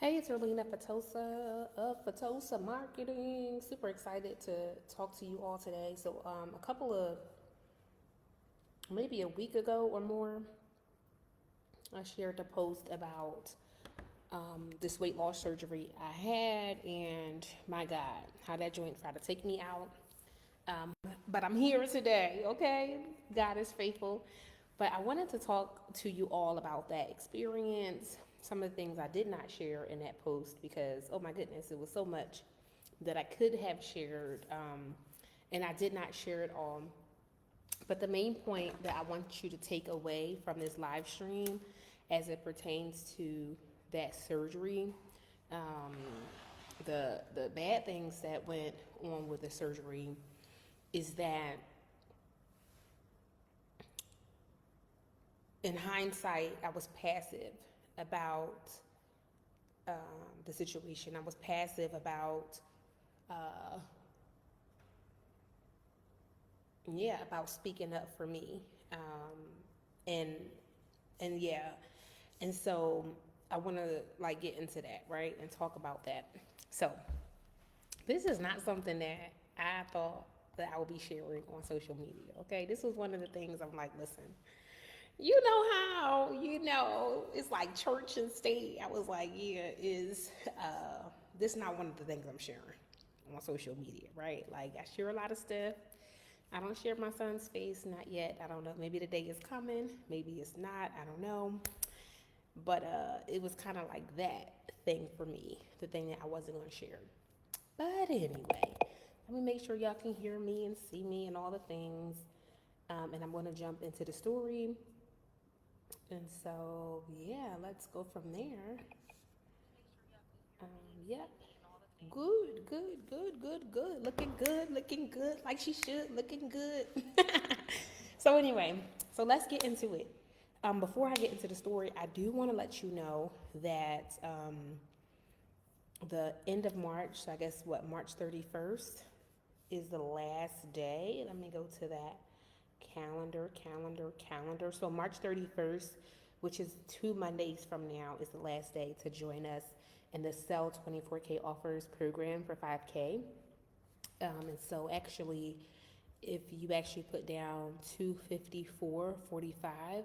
Hey, it's Erlina Fatosa of Fatosa Marketing. Super excited to talk to you all today. A couple of maybe a week ago or more, I shared a post about this weight loss surgery I had, and my God, how that joint tried to take me out. But I'm here today, okay? God is faithful. But I wanted to talk to you all about that experience, some of the things I did not share in that post because, oh my goodness, it was so much that I could have shared, and I did not share it all. But the main point that I want you to take away from this live stream as it pertains to that surgery, um, the bad things that went on with the surgery is that in hindsight, I was passive about um, the situation. I was passive about, uh, yeah, about speaking up for me, and and yeah, and so I want to like get into that, right, and talk about that. So this is not something that I thought that I would be sharing on social media. Okay, this was one of the things I'm like, listen, you know how it's like church and state. I was like, yeah, is this not one of the things I'm sharing on social media, right? Like I share a lot of stuff. I don't share my son's face, not yet. I don't know. Maybe the day is coming. Maybe it's not. I don't know. But it was kind of like that thing for me, the thing that I wasn't going to share. But anyway, let me make sure y'all can hear me and see me and all the things. And I'm going to jump into the story. And so, yeah, let's go from there. Um, yep. Good, good, good, good, good. Looking good, like she should, looking good. So, anyway, so let's get into it. Before I get into the story, I do want to let you know that the end of March, I guess what, March 31st is the last day. Let me go to that calendar. So March 31st, which is 2 Mondays from now, is the last day to join us in the Sell 24K Offers program for 5K. And so actually, if you actually put down 254.45,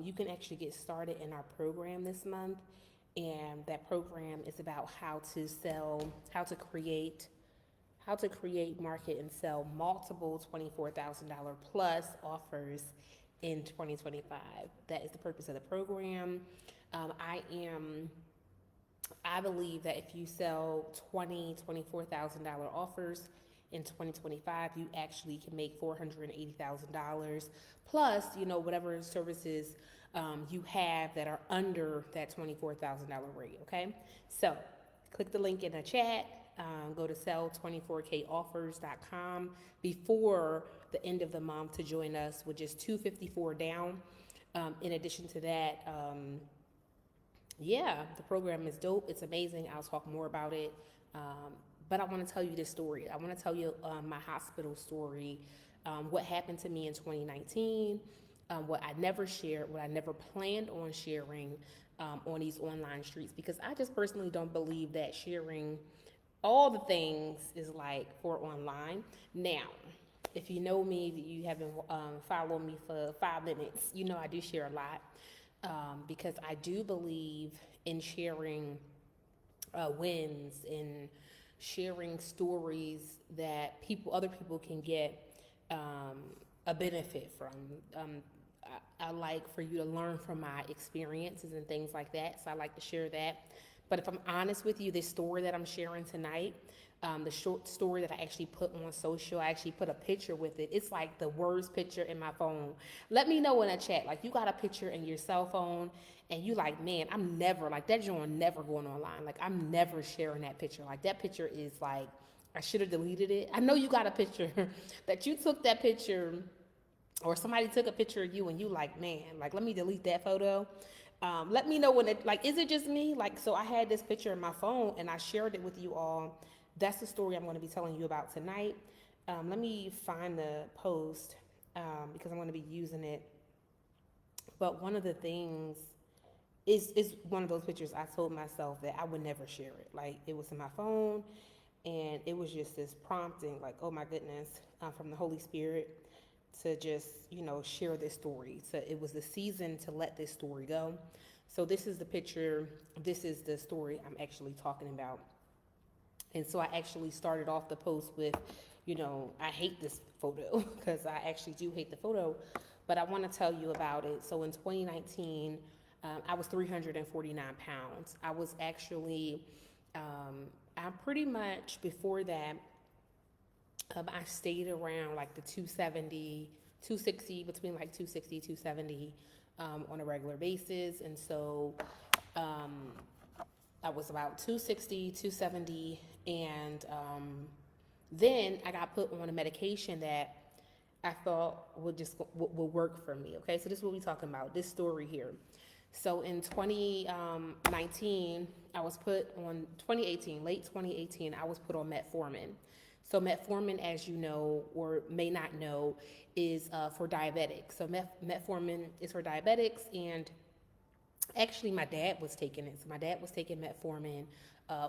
you can actually get started in our program this month. And that program is about how to sell, how to create, market, and sell multiple $24,000 plus offers in 2025. That is the purpose of the program. I believe that if you sell $24,000 offers in 2025, you actually can make $480,000 plus, whatever services you have that are under that $24,000 rate. Okay, so click the link in the chat. Go to sell24koffers.com before the end of the month to join us with just 254 down. In addition to that, yeah, the program is dope. It's amazing. I'll talk more about it. But I want to tell you this story. I want to tell you my hospital story, what happened to me in 2019, what I never shared, what I never planned on sharing on these online streets, because I just personally don't believe that sharing all the things is like for online. Now, if you know me, if you haven't followed me for 5 minutes, you know I do share a lot because I do believe in sharing wins and sharing stories that other people can get um, a benefit from. I like for you to learn from my experiences and things like that, so I like to share that. But if I'm honest with you, this story that I'm sharing tonight, the short story that I actually put on social, I actually put a picture with it. It's like the worst picture in my phone. Let me know in a chat, like you got a picture in your cell phone and you like, man, I'm never, like that joint never going online. Like I'm never sharing that picture. Like that picture is like, I should have deleted it. I know you got a picture that you took that picture or somebody took a picture of you and you like, man, like let me delete that photo. Let me know when it, like, is it just me? Like, so I had this picture in my phone and I shared it with you all. That's the story I'm going to be telling you about tonight. Let me find the post because I'm going to be using it. But one of the things it's one of those pictures I told myself that I would never share it. Like, it was in my phone, and it was just this prompting, like, oh my goodness, from the Holy Spirit to just, share this story. So it was the season to let this story go. So this is the picture. This is the story I'm actually talking about. And so I actually started off the post with, I hate this photo because I actually do hate the photo, but I want to tell you about it. So in 2019, I was 349 pounds. I was actually, I pretty much before that, I stayed around like the 270, 260, between like 260, 270 on a regular basis. And so I was about 260, 270, and then I got put on a medication that I thought would work for me. Okay, so this is what we're talking about. This story here. So in 2019, I was put on 2018, late 2018, I was put on metformin. So metformin, as you know or may not know, is for diabetics. So metformin is for diabetics, and actually my dad was taking it. So my dad was taking metformin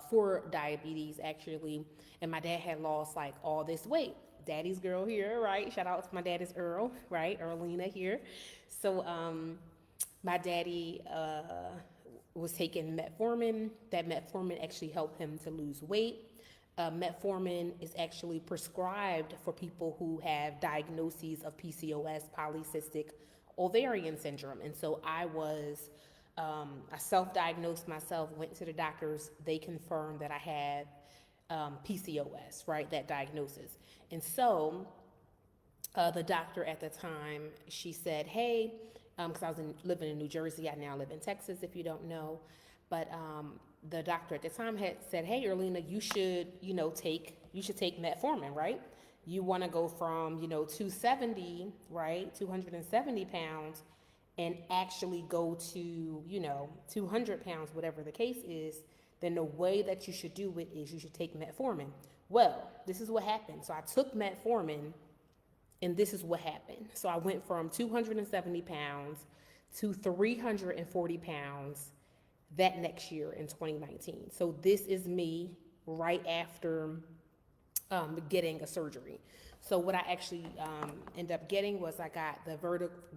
for diabetes, actually, and my dad had lost like all this weight. Daddy's girl here, right? Shout out to my dad is Earl, right? Earlina here. So my daddy was taking metformin. That metformin actually helped him to lose weight. Metformin is actually prescribed for people who have diagnoses of PCOS, polycystic ovarian syndrome. And so I self-diagnosed myself, went to the doctors. They confirmed that I had PCOS, right? That diagnosis. And so the doctor at the time, she said, hey, because I was living in New Jersey. I now live in Texas, if you don't know. But the doctor at the time had said, hey, Erlina, you should take metformin, right? You want to go from, 270, right, 270 pounds, and actually go to, 200 pounds, whatever the case is. Then the way that you should do it is you should take metformin. Well, this is what happened. So I took metformin, and this is what happened. So I went from 270 pounds to 340 pounds that next year in 2019. So this is me right after getting a surgery. So what I actually ended up getting was I got the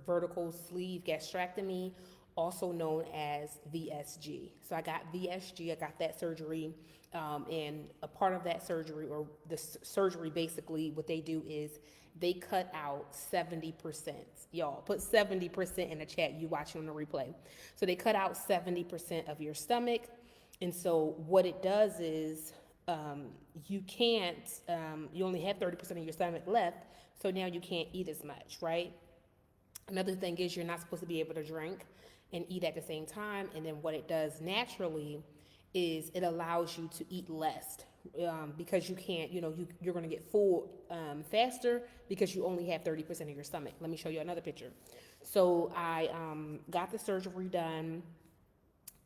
vertical sleeve gastrectomy, also known as VSG. So I got VSG, I got that surgery, and a part of that surgery, or the surgery basically, what they do is they cut out 70%. Y'all, put 70% in the chat, you watching on the replay. So they cut out 70% of your stomach. And so what it does is you can't, you only have 30% of your stomach left. So now you can't eat as much, right? Another thing is you're not supposed to be able to drink and eat at the same time. And then what it does naturally is it allows you to eat less because you can't, you're going to get full faster because you only have 30% of your stomach. Let me show you another picture. So I got the surgery done.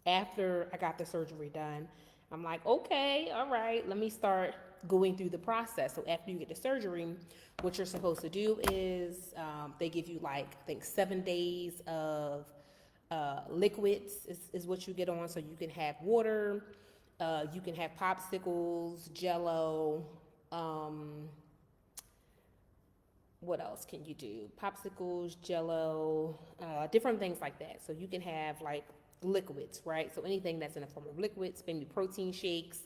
After I got the surgery done, I'm like, okay, all right, let me start going through the process. So after you get the surgery, what you're supposed to do is they give you I think 7 days of liquids is what you get on. So you can have water, you can have popsicles, Jello. What else can you do? Popsicles, Jello, different things like that. So you can have liquids, right? So anything that's in the form of liquids, maybe protein shakes,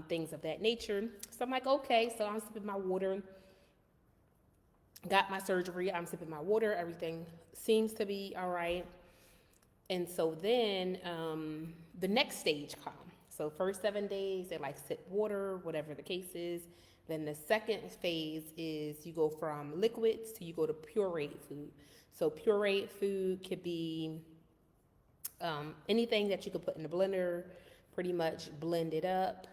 things of that nature. So I'm like, okay, so I'm sipping my water. Got my surgery, I'm sipping my water. Everything seems to be all right. And so then the next stage comes. So first 7 days, they sip water, whatever the case is. Then the second phase is you go from liquids to you go to pureed food. So pureed food could be anything that you could put in the blender, pretty much blend it up.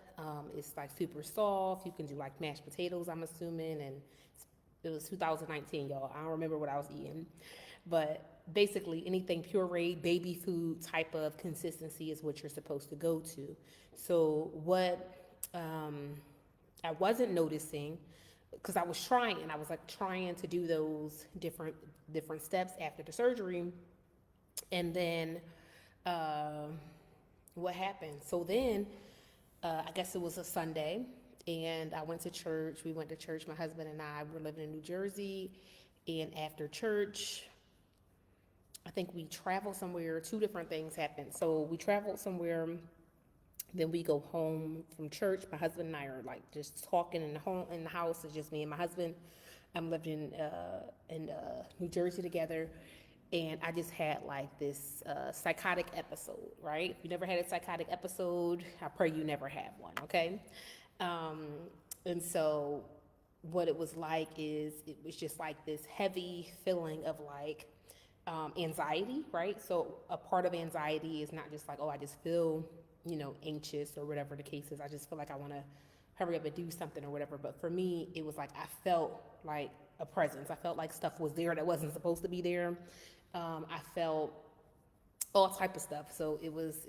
It's super soft. You can do mashed potatoes, I'm assuming. And it was 2019, y'all. I don't remember what I was eating. But basically anything pureed, baby food type of consistency is what you're supposed to go to. So what I wasn't noticing, because I was trying to do those different steps after the surgery. And then uh, what happened? So then, I guess it was a Sunday, and I went to church. We went to church. My husband and I were living in New Jersey, and after church, I think we traveled somewhere. Two different things happened. So we traveled somewhere. Then we go home from church. My husband and I are like just talking in the house. It's just me and my husband. I'm living in New Jersey together, and I just had like this psychotic episode. Right? If you never had a psychotic episode, I pray you never have one. Okay, um, and so what it was like is it was just like this heavy feeling of like anxiety, right? So a part of anxiety is not just like, oh, I just feel, anxious or whatever the case is. I just feel like I want to hurry up and do something or whatever. But for me, it was like I felt like a presence. I felt like stuff was there that wasn't supposed to be there. I felt all type of stuff. So it was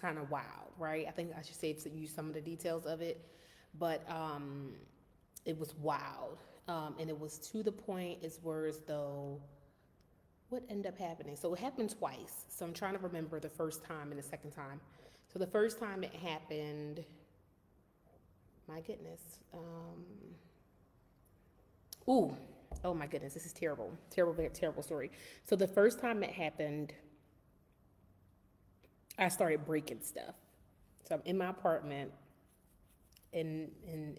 kind of wild, right? I think I should say to use some of the details of it, but it was wild, and it was to the point as though what ended up happening. So it happened twice. So I'm trying to remember the first time and the second time. So the first time it happened, my goodness. Ooh, oh my goodness, this is terrible. Terrible, very terrible story. So the first time it happened, I started breaking stuff. So I'm in my apartment in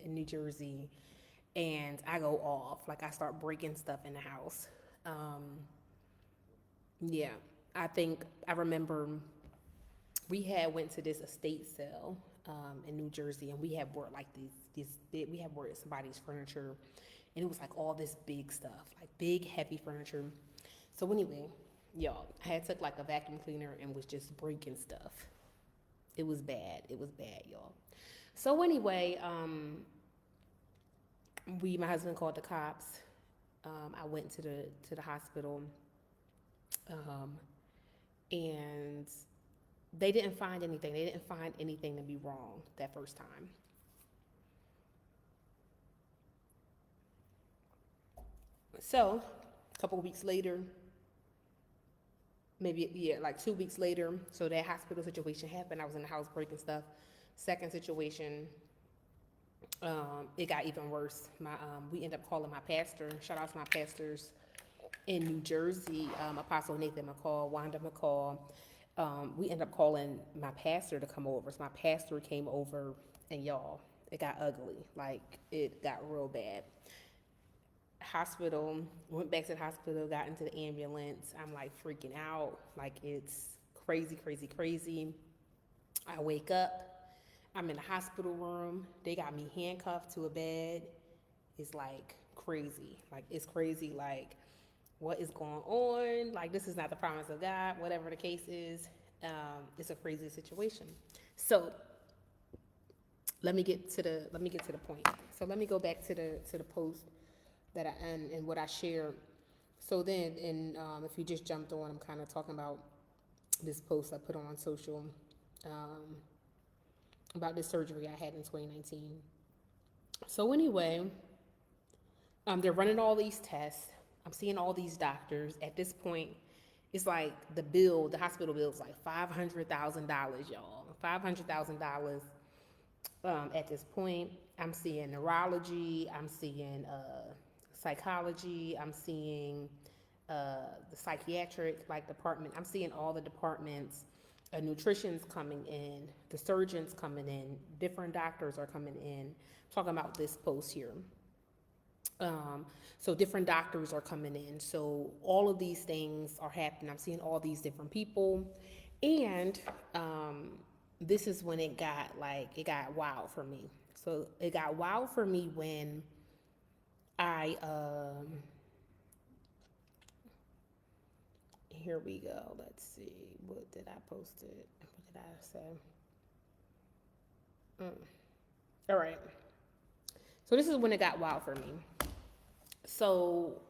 New Jersey, and I go off. Like I start breaking stuff in the house. Yeah, I remember we had went to this estate sale in New Jersey, and we had bought like we had bought somebody's furniture, and it was like all this big stuff, like big heavy furniture. So anyway, y'all, I had took like a vacuum cleaner and was just breaking stuff. It was bad. It was bad, y'all. So anyway, my husband called the cops. I went to the hospital, um, and they didn't find anything. They didn't find anything to be wrong that first time. So a couple of weeks later, maybe yeah, like 2 weeks later, so that hospital situation happened. I was in the house breaking stuff. Second situation, it got even worse. We ended up calling my pastor. Shout out to my pastors in New Jersey, Apostle Nathan McCall, Wanda McCall. We ended up calling my pastor to come over. So my pastor came over, and y'all, it got ugly. Like it got real bad. Hospital, went back to the hospital, got into the ambulance. I'm like freaking out. Like it's crazy, crazy, crazy. I wake up. I'm in the hospital room. They got me handcuffed to a bed. It's like crazy. Like it's crazy. Like what is going on? Like this is not the promise of God. Whatever the case is, it's a crazy situation. So let me get to the point. So let me go back to the post that and what I shared. So then, and if you just jumped on, I'm kind of talking about this post I put on social um, about this surgery I had in 2019. So anyway, they're running all these tests. I'm seeing all these doctors. At this point, it's like the hospital bill is like $500,000, y'all. $500,000. At this point, I'm seeing neurology. I'm seeing psychology. I'm seeing the psychiatric department. I'm seeing all the departments. Nutrition's coming in. The surgeons coming in. Different doctors are coming in. I'm talking about this post here. So different doctors are coming in. So all of these things are happening. I'm seeing all these different people, and this is when it got wild for me. So it got wild for me when I here we go. Let's see. What did I post it? What did I say? All right. So this is when it got wild for me. So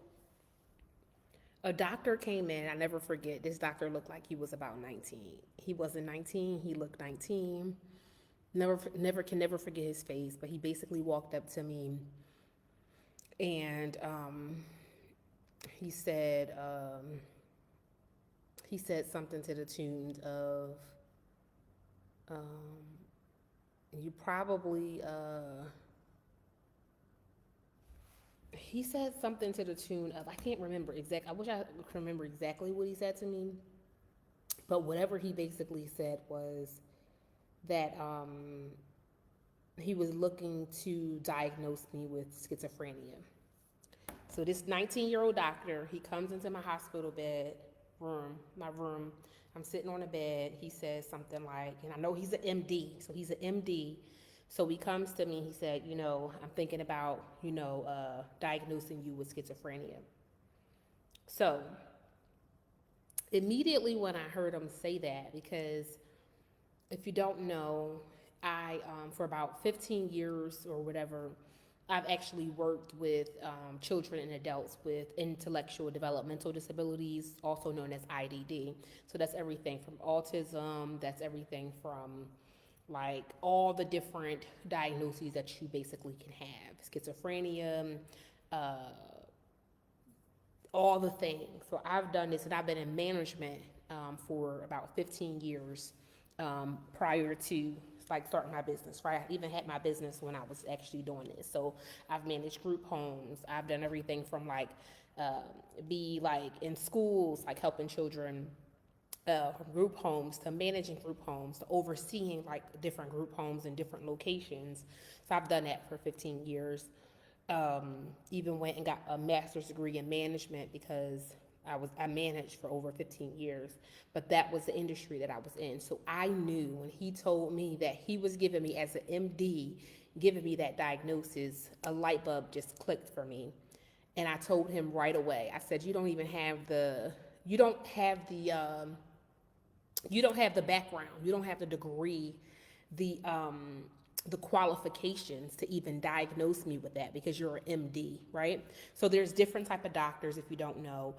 a doctor came in. I never forget. This doctor looked like he was about 19. He wasn't 19. He looked 19. Never forget his face. But he basically walked up to me, and he said he said something to the tune of, um, you probably, he said something to the tune of, I can't remember exact. I wish I could remember exactly what he said to me, but whatever he basically said was that he was looking to diagnose me with schizophrenia. So this 19-year-old doctor, he comes into my hospital bed my room. I'm sitting on a bed. He says something like, and I know he's an MD, so he's an MD. So he comes to me. He said, I'm thinking about, diagnosing you with schizophrenia. So immediately when I heard him say that, because if you don't know, I, for about 15 years or whatever, I've actually worked with children and adults with intellectual developmental disabilities, also known as IDD. So that's everything from autism, that's everything from like all the different diagnoses that you basically can have, schizophrenia, uh, all the things. So I've done this, and I've been in management for about 15 years prior to like starting my business, right? I even had my business when I was actually doing this. So I've managed group homes. I've done everything from like be like in schools, like helping children from group homes to managing group homes to overseeing like different group homes in different locations. So I've done that for 15 years. Even went and got a master's degree in management because I managed for over 15 years, but that was the industry that I was in. So I knew when he told me that he was giving me as an MD, giving me that diagnosis, a light bulb just clicked for me. And I told him right away, I said, you don't have the background, you don't have the degree, the qualifications to even diagnose me with that because you're an MD, right? So there's different type of doctors if you don't know.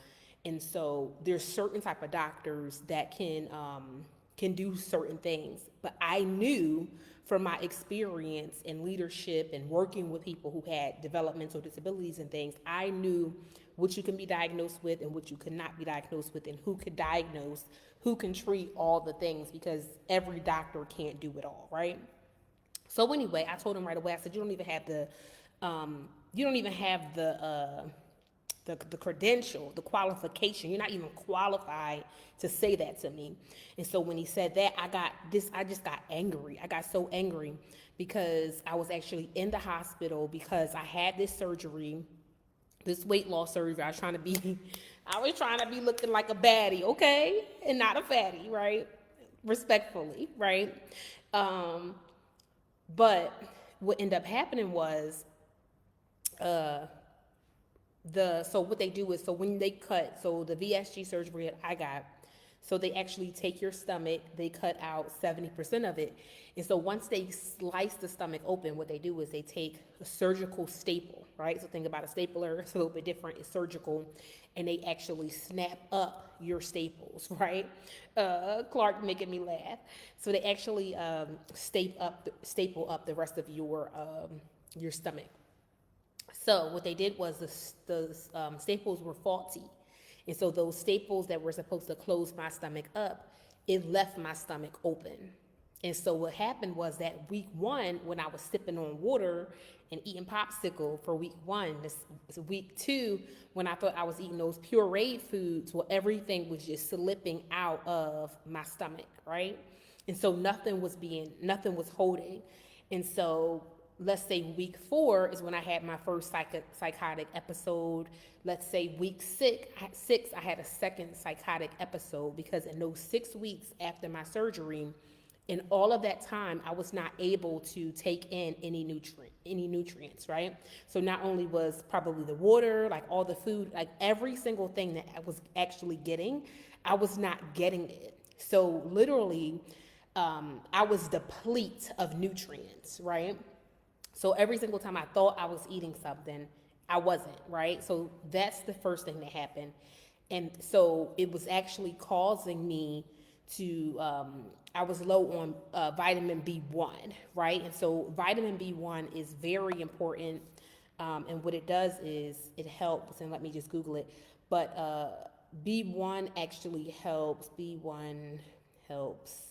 And so there's certain type of doctors that can do certain things. But I knew from my experience in leadership and working with people who had developmental disabilities and things, I knew what you can be diagnosed with and what you could not be diagnosed with, and who could diagnose, who can treat all the things, because every doctor can't do it all, right? So anyway, I told him right away, I said, you don't even have the credential, the qualification. You're not even qualified to say that to me. And so when he said that, I just got angry. I got so angry because I was actually in the hospital because I had this surgery, this weight loss surgery. I was trying to be looking like a baddie, okay? And not a fatty, right? Respectfully, right? But what ended up happening was, so what they do is, so when they cut, so the VSG surgery that I got, so they actually take your stomach, they cut out 70% of it. And so once they slice the stomach open, what they do is they take a surgical staple, right? So think about a stapler, it's a little bit different, it's surgical, and they actually snap up your staples, right? Clark making me laugh. So they actually staple up the rest of your stomach. So what they did was the staples were faulty. And so those staples that were supposed to close my stomach up, it left my stomach open. And so what happened was that week 1, when I was sipping on water and eating popsicle for week 1, this week 2, when I thought I was eating those pureed foods, well, everything was just slipping out of my stomach, right? And so nothing was holding. And so let's say week 4 is when I had my first psychotic episode. Let's say week 6, I had a second psychotic episode, because in those 6 weeks after my surgery, in all of that time, I was not able to take in any nutrients, right? So not only was probably the water, like all the food, like every single thing that I was actually getting, I was not getting it. So literally, I was deplete of nutrients, right? So every single time I thought I was eating something, I wasn't, right? So that's the first thing that happened. And so it was actually causing me to, I was low on vitamin B1, right? And so vitamin B1 is very important. And what it does is it helps, and let me just Google it. But B1 actually helps. B1 helps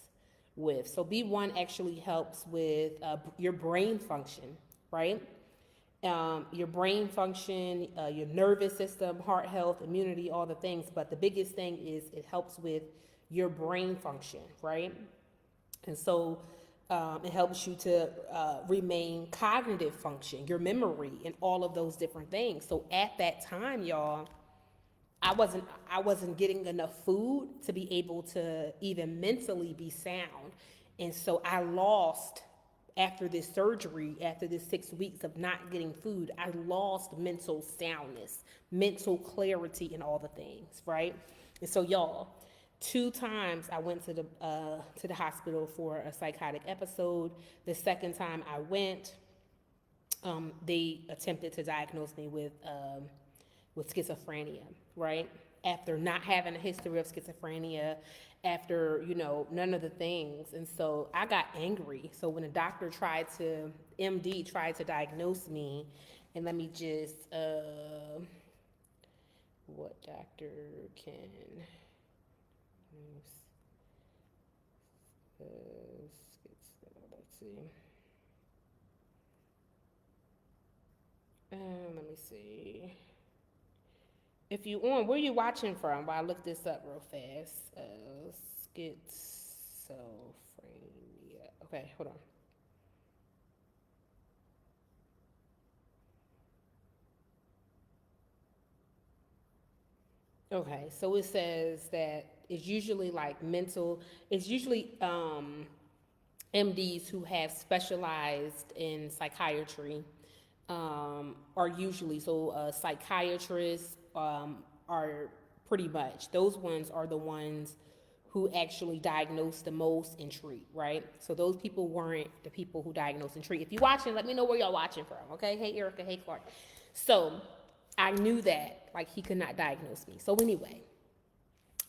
with. So B1 actually helps with your brain function, right? Your brain function, your nervous system, heart health, immunity, all the things. But the biggest thing is it helps with your brain function, right? And so it helps you to remain cognitive function, your memory, and all of those different things. So at that time, y'all, I wasn't getting enough food to be able to even mentally be sound. And so I lost after this surgery, after this 6 weeks of not getting food, I lost mental soundness, mental clarity, and all the things, right? And so y'all, 2 times I went to the hospital for a psychotic episode. The second time I went, they attempted to diagnose me with schizophrenia, right? After not having a history of schizophrenia, after, none of the things. And so I got angry. So when the doctor MD tried to diagnose me, and let me just, what doctor can, let's see. Let me see. If you on, where you watching from? While I look this up real fast. Schizophrenia. Okay, hold on. Okay, so it says that it's usually like mental. It's usually MDs who have specialized in psychiatry are usually psychiatrists are pretty much those ones are the ones who actually diagnose the most and treat, right? So those people weren't the people who diagnose and treat. If you're watching, let me know where y'all watching from, okay? Hey Erica, hey Clark. So I knew that like he could not diagnose me. So anyway,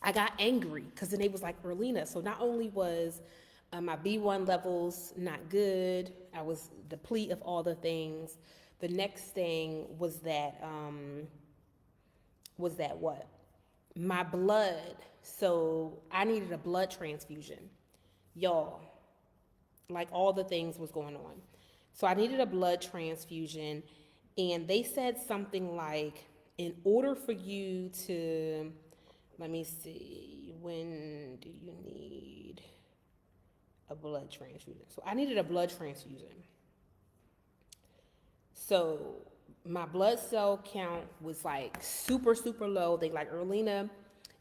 I got angry because then they was like, Erlina, so not only was my B1 levels not good, I was depleted of all the things. The next thing was that what? My blood. So I needed a blood transfusion. Y'all, like all the things was going on. So I needed a blood transfusion, and they said something like, in order for you to, let me see, when do you need a blood transfusion? So I needed a blood transfusion. So my blood cell count was like super, super low. They like, Erlina,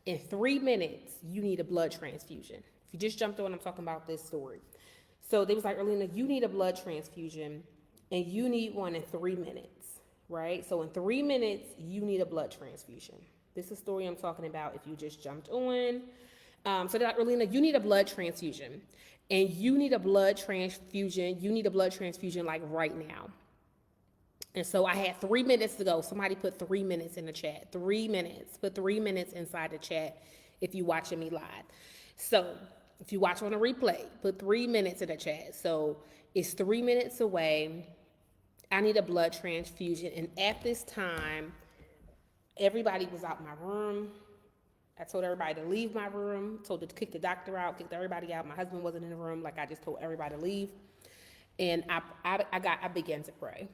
in 3 minutes, you need a blood transfusion. If you just jumped on, I'm talking about this story. So they was like, Erlina, you need a blood transfusion, and you need one in 3 minutes, right? So in 3 minutes, you need a blood transfusion. This is a story I'm talking about if you just jumped on. So they're like, Erlina, you need a blood transfusion, and you need a blood transfusion. You need a blood transfusion like right now. And so I had 3 minutes to go. Somebody put 3 minutes in the chat. 3 minutes. Put 3 minutes inside the chat if you're watching me live. So if you watch on a replay, put 3 minutes in the chat. So it's 3 minutes away. I need a blood transfusion. And at this time, everybody was out my room. I told everybody to leave my room. Told to kick the doctor out, kicked everybody out. My husband wasn't in the room. Like I just told everybody to leave. And I began to pray.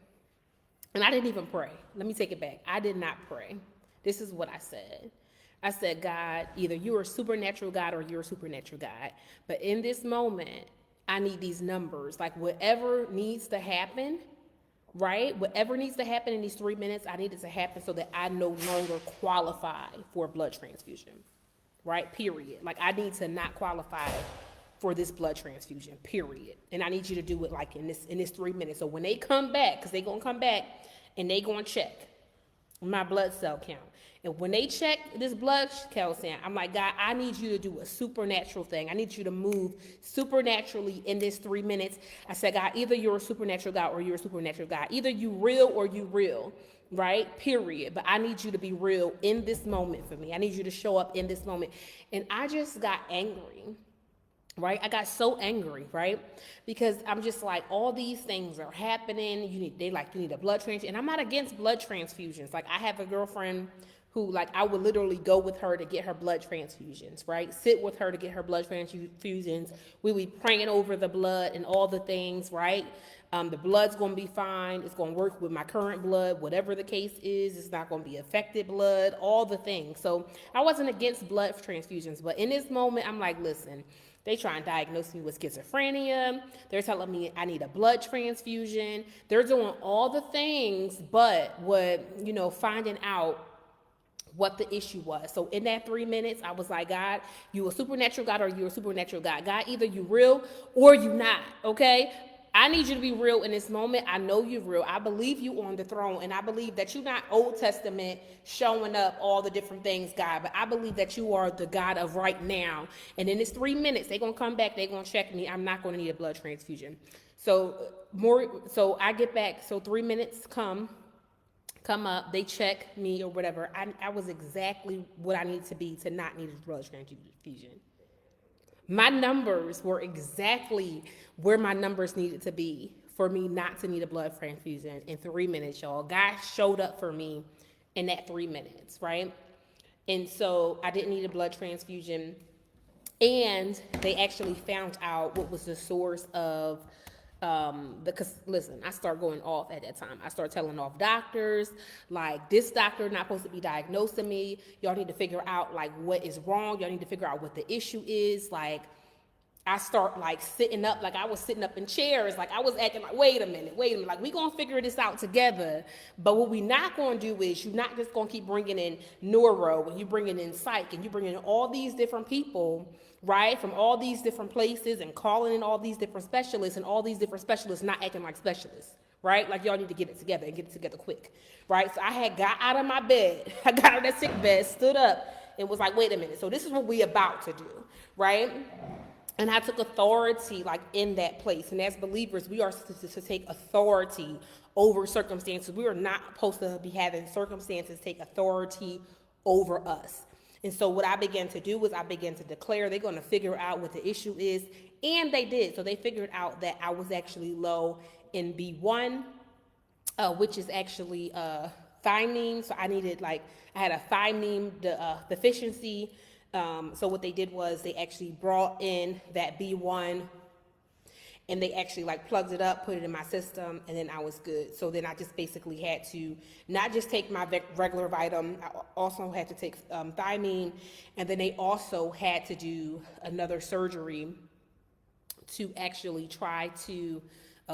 And I didn't even pray. Let me take it back. I did not pray. This is what I said. I said, God, either you're a supernatural God or you're a supernatural God. But in this moment, I need these numbers. Like whatever needs to happen, right? Whatever needs to happen in these 3 minutes, I need it to happen so that I no longer qualify for a blood transfusion, right? Period. Like I need to not qualify for this blood transfusion, period. And I need you to do it like in this 3 minutes. So when they come back, because they're going to come back and they going to check my blood cell count. And when they check this blood count, I'm like, God, I need you to do a supernatural thing. I need you to move supernaturally in this 3 minutes. I said, God, either you're a supernatural God or you're a supernatural God. Either you real or you real, right? Period. But I need you to be real in this moment for me. I need you to show up in this moment. And I just got angry. Right? I got so angry, right? Because I'm just like, all these things are happening. You need a blood transfusion. And I'm not against blood transfusions. Like I have a girlfriend who, like, I would literally go with her to get her blood transfusions, right? Sit with her to get her blood transfusions. We would be praying over the blood and all the things, right? The blood's going to be fine. It's going to work with my current blood, whatever the case is. It's not going to be affected blood, all the things. So I wasn't against blood transfusions, but in this moment, I'm like, listen, they try and diagnose me with schizophrenia. They're telling me I need a blood transfusion. They're doing all the things, but finding out what the issue was. So in that 3 minutes, I was like, God, you a supernatural God or you a supernatural God. God, either you real or you not, okay? I need you to be real in this moment. I know you're real. I believe you on the throne, and I believe that you're not Old Testament showing up all the different things, God, but I believe that you are the God of right now. And in this 3 minutes, they're going to come back. They're going to check me. I'm not going to need a blood transfusion. So I get back. So 3 minutes come up, they check me or whatever. I was exactly what I needed to be to not need a blood transfusion. My numbers were exactly where my numbers needed to be for me not to need a blood transfusion in 3 minutes, y'all. God showed up for me in that 3 minutes, right? And so I didn't need a blood transfusion. And they actually found out what was the source of because listen, I start going off at that time. I start telling off doctors, like, this doctor not supposed to be diagnosing me. Y'all need to figure out like what is wrong. Y'all need to figure out what the issue is. Like, I start like sitting up, like I was sitting up in chairs, like I was acting like, wait a minute, like we gonna figure this out together. But what we not gonna do is you're not just gonna keep bringing in neuro and you bringing in psych and you bringing in all these different people, right, from all these different places and calling in all these different specialists and all these different specialists not acting like specialists, right? Like y'all need to get it together and get it together quick, right? So I had got out of my bed, I got out of that sick bed, stood up and was like, wait a minute, so this is what we about to do, right? And I took authority like in that place. And as believers, we are to take authority over circumstances. We are not supposed to be having circumstances take authority over us. And so what I began to do was I began to declare they're going to figure out what the issue is. And they did. So they figured out that I was actually low in B1, which is actually thiamine. So I had a thiamine deficiency. So what they did was they actually brought in that B1 and they actually like plugged it up, put it in my system, and then I was good. So then I just basically had to not just take my regular vitamin, I also had to take thiamine, and then they also had to do another surgery to actually try to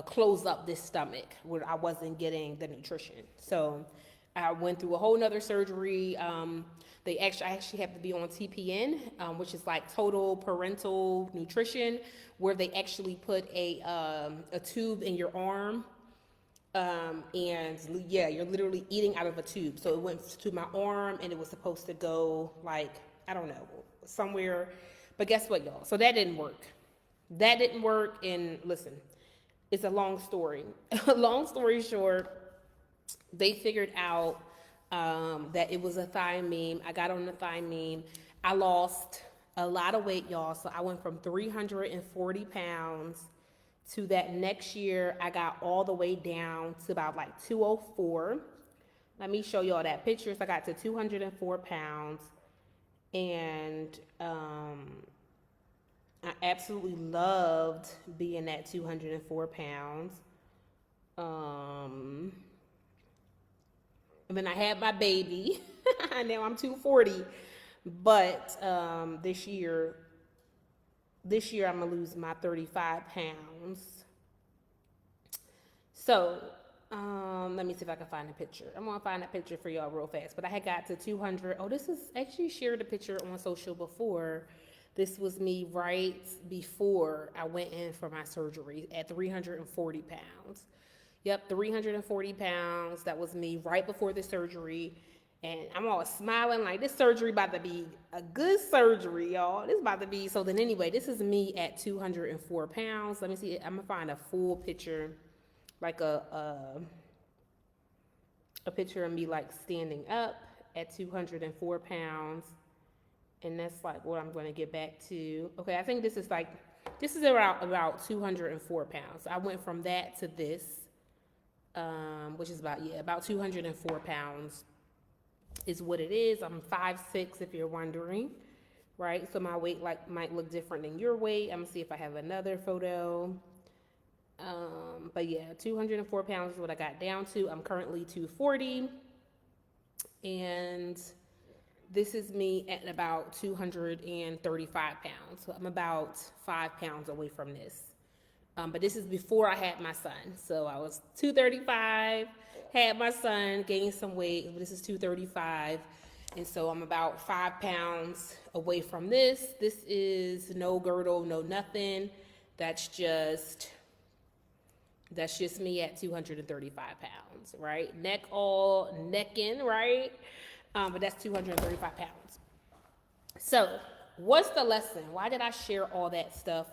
close up this stomach where I wasn't getting the nutrition. So I went through a whole nother surgery. I actually have to be on TPN, which is like total parental nutrition, where they actually put a tube in your arm, and yeah, you're literally eating out of a tube. So it went to my arm, and it was supposed to go like, I don't know, somewhere. But guess what, y'all? So that didn't work. And listen, it's a long story. Long story short, they figured out that it was a thiamine. I got on the thiamine. I lost a lot of weight, y'all. So I went from 340 pounds to that next year. I got all the way down to about like 204. Let me show y'all that picture. So I got to 204 pounds. And I absolutely loved being at 204 pounds. And then I had my baby, and now I'm 240. But this year I'm gonna lose my 35 pounds. So let me see if I can find a picture. I'm gonna find a picture for y'all real fast. But I had got to 200. Oh, this is actually shared a picture on social before. This was me right before I went in for my surgery at 340 pounds. Yep, 340 pounds. That was me right before the surgery. And I'm all smiling like this surgery about to be a good surgery, y'all. This about to be, so then anyway, this is me at 204 pounds. Let me see, I'm gonna find a full picture, like a picture of me like standing up at 204 pounds. And that's like what I'm gonna get back to. Okay, I think this is about 204 pounds. I went from that to this. Which is about 204 pounds is what it is. I'm 5'6", if you're wondering, right? So my weight might look different than your weight. I'm gonna see if I have another photo. But yeah, 204 pounds is what I got down to. I'm currently 240, and this is me at about 235 pounds. So I'm about 5 pounds away from this. But this is before I had my son. So I was 235, had my son, gained some weight. This is 235. And so I'm about 5 pounds away from this. This is no girdle, no nothing. That's just me at 235 pounds, right? Necking, right? But that's 235 pounds. So what's the lesson? Why did I share all that stuff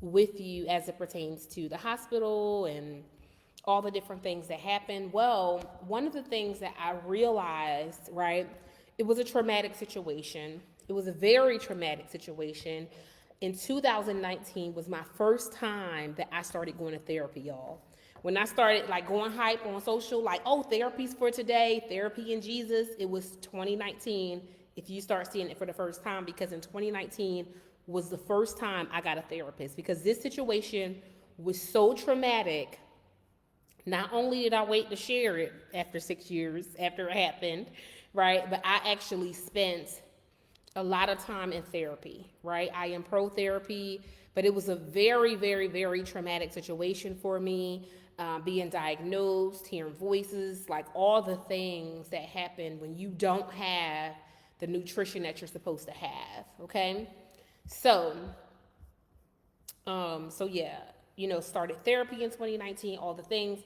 with you as it pertains to the hospital and all the different things that happened? Well, one of the things that I realized, right, it was a traumatic situation. It was a very traumatic situation. In 2019 was my first time that I started going to therapy, y'all. When I started like going hype on social, like, oh, therapy's for today, therapy in Jesus, it was 2019 if you start seeing it for the first time, because in 2019 was the first time I got a therapist, because this situation was so traumatic. Not only did I wait to share it after 6 years after it happened, right, but I actually spent a lot of time in therapy, right? I am pro therapy, but it was a very, very, very traumatic situation for me. Being diagnosed, hearing voices, like all the things that happen when you don't have the nutrition that you're supposed to have, okay? So yeah, started therapy in 2019, all the things.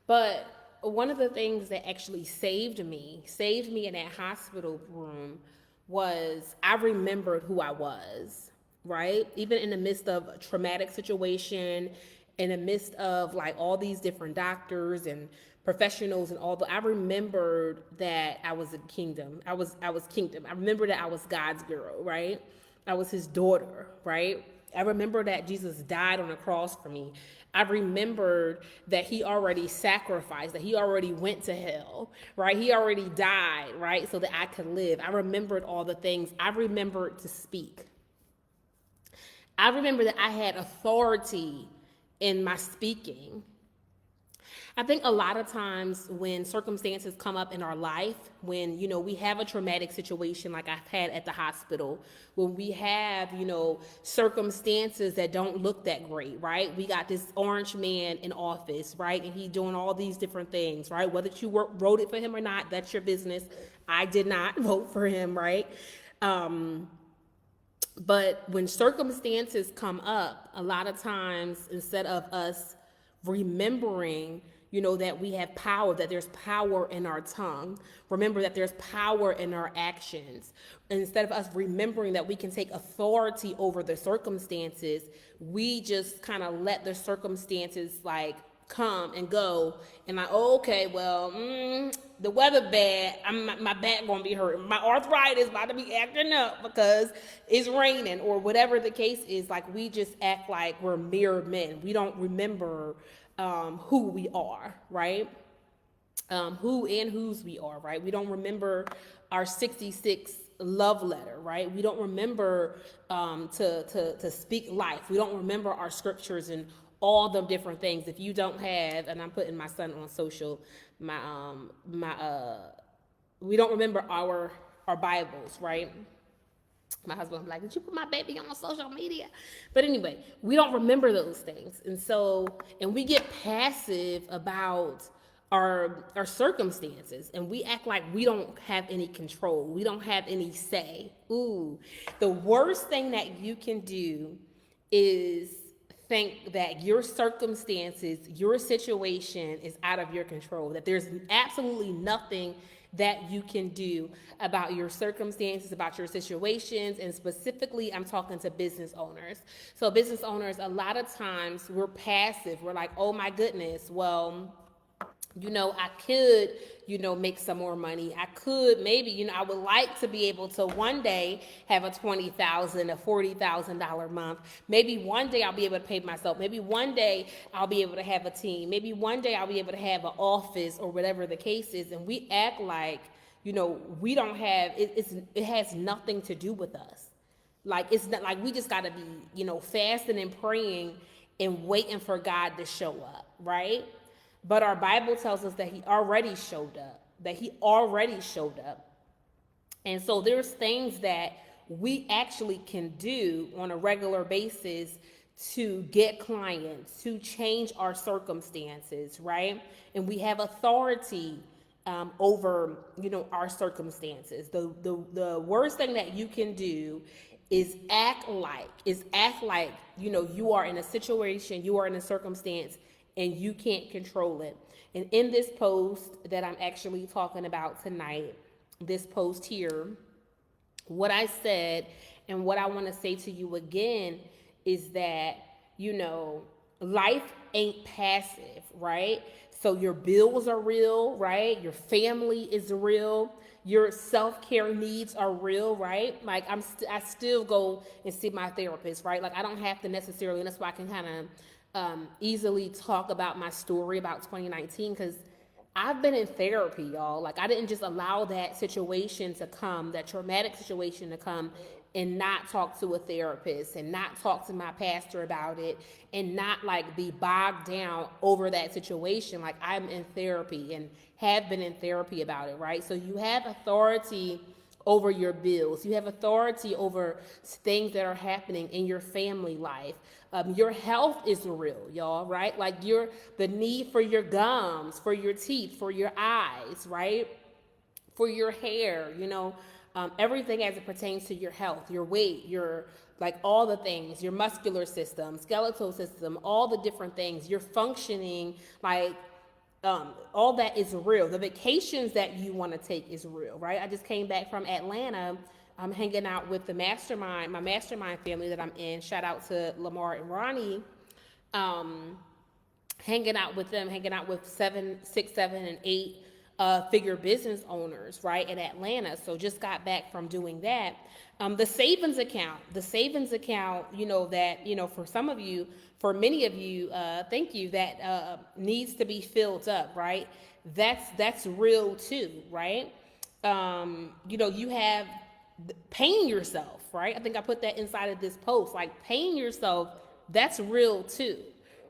But one of the things that actually saved me in that hospital room was I remembered who I was, right? Even in the midst of a traumatic situation, in the midst of like all these different doctors and professionals and all, but I remembered that I was a kingdom. I was kingdom. I remember that I was God's girl, right? I was his daughter, right? I remember that Jesus died on the cross for me. I remembered that he already sacrificed, that he already went to hell, right? He already died, right? So that I could live. I remembered all the things. I remembered to speak. I remember that I had authority in my speaking. I think a lot of times when circumstances come up in our life, when, we have a traumatic situation like I've had at the hospital, when we have, circumstances that don't look that great, right? We got this orange man in office, right? And he doing all these different things, right? Whether you voted for him or not, that's your business. I did not vote for him, right? But when circumstances come up, a lot of times, instead of us remembering, that we have power, that there's power in our tongue, remember that there's power in our actions. And instead of us remembering that we can take authority over the circumstances, we just kind of let the circumstances like come and go, and like, oh, okay, well, the weather bad, my back gonna be hurting, my arthritis about to be acting up because it's raining, or whatever the case is. Like, we just act like we're mere men. We don't remember who we are, right? Who and whose we are, right? We don't remember our 66 love letter, right? We don't remember to speak life. We don't remember our scriptures and all the different things. If you don't have, and I'm putting my son on social, we don't remember our Bibles, right? My husband was like, did you put my baby on social media? But anyway, we don't remember those things. And we get passive about our circumstances, and we act like we don't have any control. We don't have any say. Ooh, the worst thing that you can do is think that your circumstances, your situation is out of your control, that there's absolutely nothing that you can do about your circumstances, about your situations. And specifically, I'm talking to business owners. So business owners, a lot of times we're passive. We're like, oh my goodness, well, I could, make some more money. I could maybe, I would like to be able to one day have a $20,000, a $40,000 month. Maybe one day I'll be able to pay myself. Maybe one day I'll be able to have a team. Maybe one day I'll be able to have an office, or whatever the case is. And we act like, we don't have it has nothing to do with us. Like, it's not like we just got to be, fasting and praying and waiting for God to show up, right? But our Bible tells us that he already showed up. And so there's things that we actually can do on a regular basis to get clients, to change our circumstances, right? And we have authority over, our circumstances. The worst thing that you can do is act like, you are in a situation, you are in a circumstance, and you can't control it. And in this post that I'm actually talking about tonight, this post here, what I said and what I want to say to you again is that, life ain't passive, right? So your bills are real, right? Your family is real. Your self-care needs are real, right? Like, I still go and see my therapist, right? Like, I don't have to necessarily, and that's why I can kind of easily talk about my story about 2019, because I've been in therapy, y'all. Like, I didn't just allow that situation to come, that traumatic situation to come, and not talk to a therapist and not talk to my pastor about it and not like be bogged down over that situation. Like, I'm in therapy and have been in therapy about it, right? So you have authority over your bills. You have authority over things that are happening in your family life. Your health is real, y'all, right? Like, the need for your gums, for your teeth, for your eyes, right? For your hair, everything as it pertains to your health, your weight, your, like, all the things, your muscular system, skeletal system, all the different things, your functioning, like, all that is real. The vacations that you want to take is real, right? I just came back from Atlanta. I'm hanging out with my mastermind family that I'm in. Shout out to Lamar and Ronnie. Hanging out with them, hanging out with 6, 7, and 8 figure business owners, right, in Atlanta. So just got back from doing that. The savings account, that, for some of you, for many of you, thank you, that needs to be filled up, right? That's real too, right? You have paying yourself, right? I think I put that inside of this post, like, paying yourself, that's real too,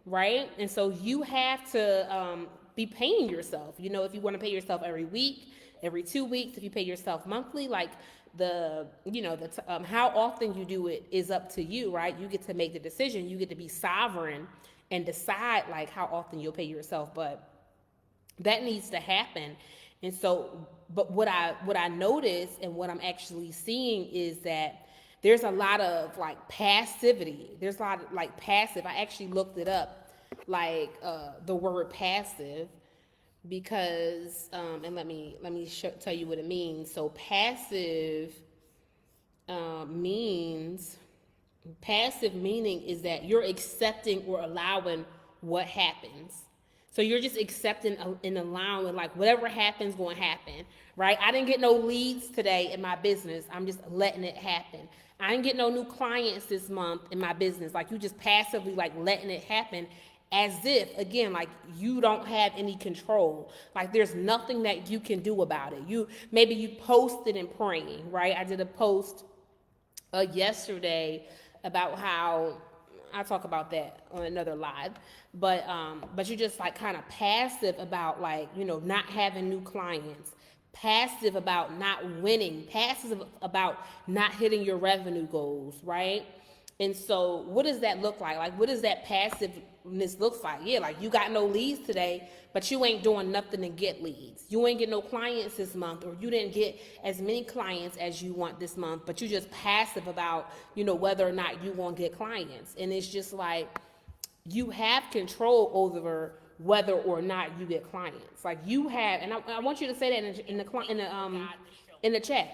right? And so you have to be paying yourself. If you want to pay yourself every week, every 2 weeks, if you pay yourself monthly, like, how often you do it is up to you, right? You get to make the decision. You get to be sovereign and decide, like, how often you'll pay yourself. But that needs to happen. And so, but what I notice and what I'm actually seeing is that there's a lot of, like, passivity. There's a lot of, like, passive. I actually looked it up, like, the word passive, because and let me tell you what it means. So passive meaning is that you're accepting or allowing what happens. So you're just accepting and allowing, like, whatever happens going to happen, right? I didn't get no leads today in my business. I'm just letting it happen. I didn't get no new clients this month in my business. Like, you just passively, like, letting it happen, as if, again, like, you don't have any control. Like, there's nothing that you can do about it. Maybe you posted and praying, right? I did a post yesterday about how, I'll talk about that on another live, but you're just, like, kind of passive about, like, not having new clients, passive about not winning, passive about not hitting your revenue goals, right? And so what does that look like? Like, what does that passiveness look like? Yeah, like, you got no leads today, but you ain't doing nothing to get leads. You ain't get no clients this month, or you didn't get as many clients as you want this month, but you just passive about, whether or not you won't get clients. And it's just like, you have control over whether or not you get clients. Like, you have, and I want you to say that in the chat.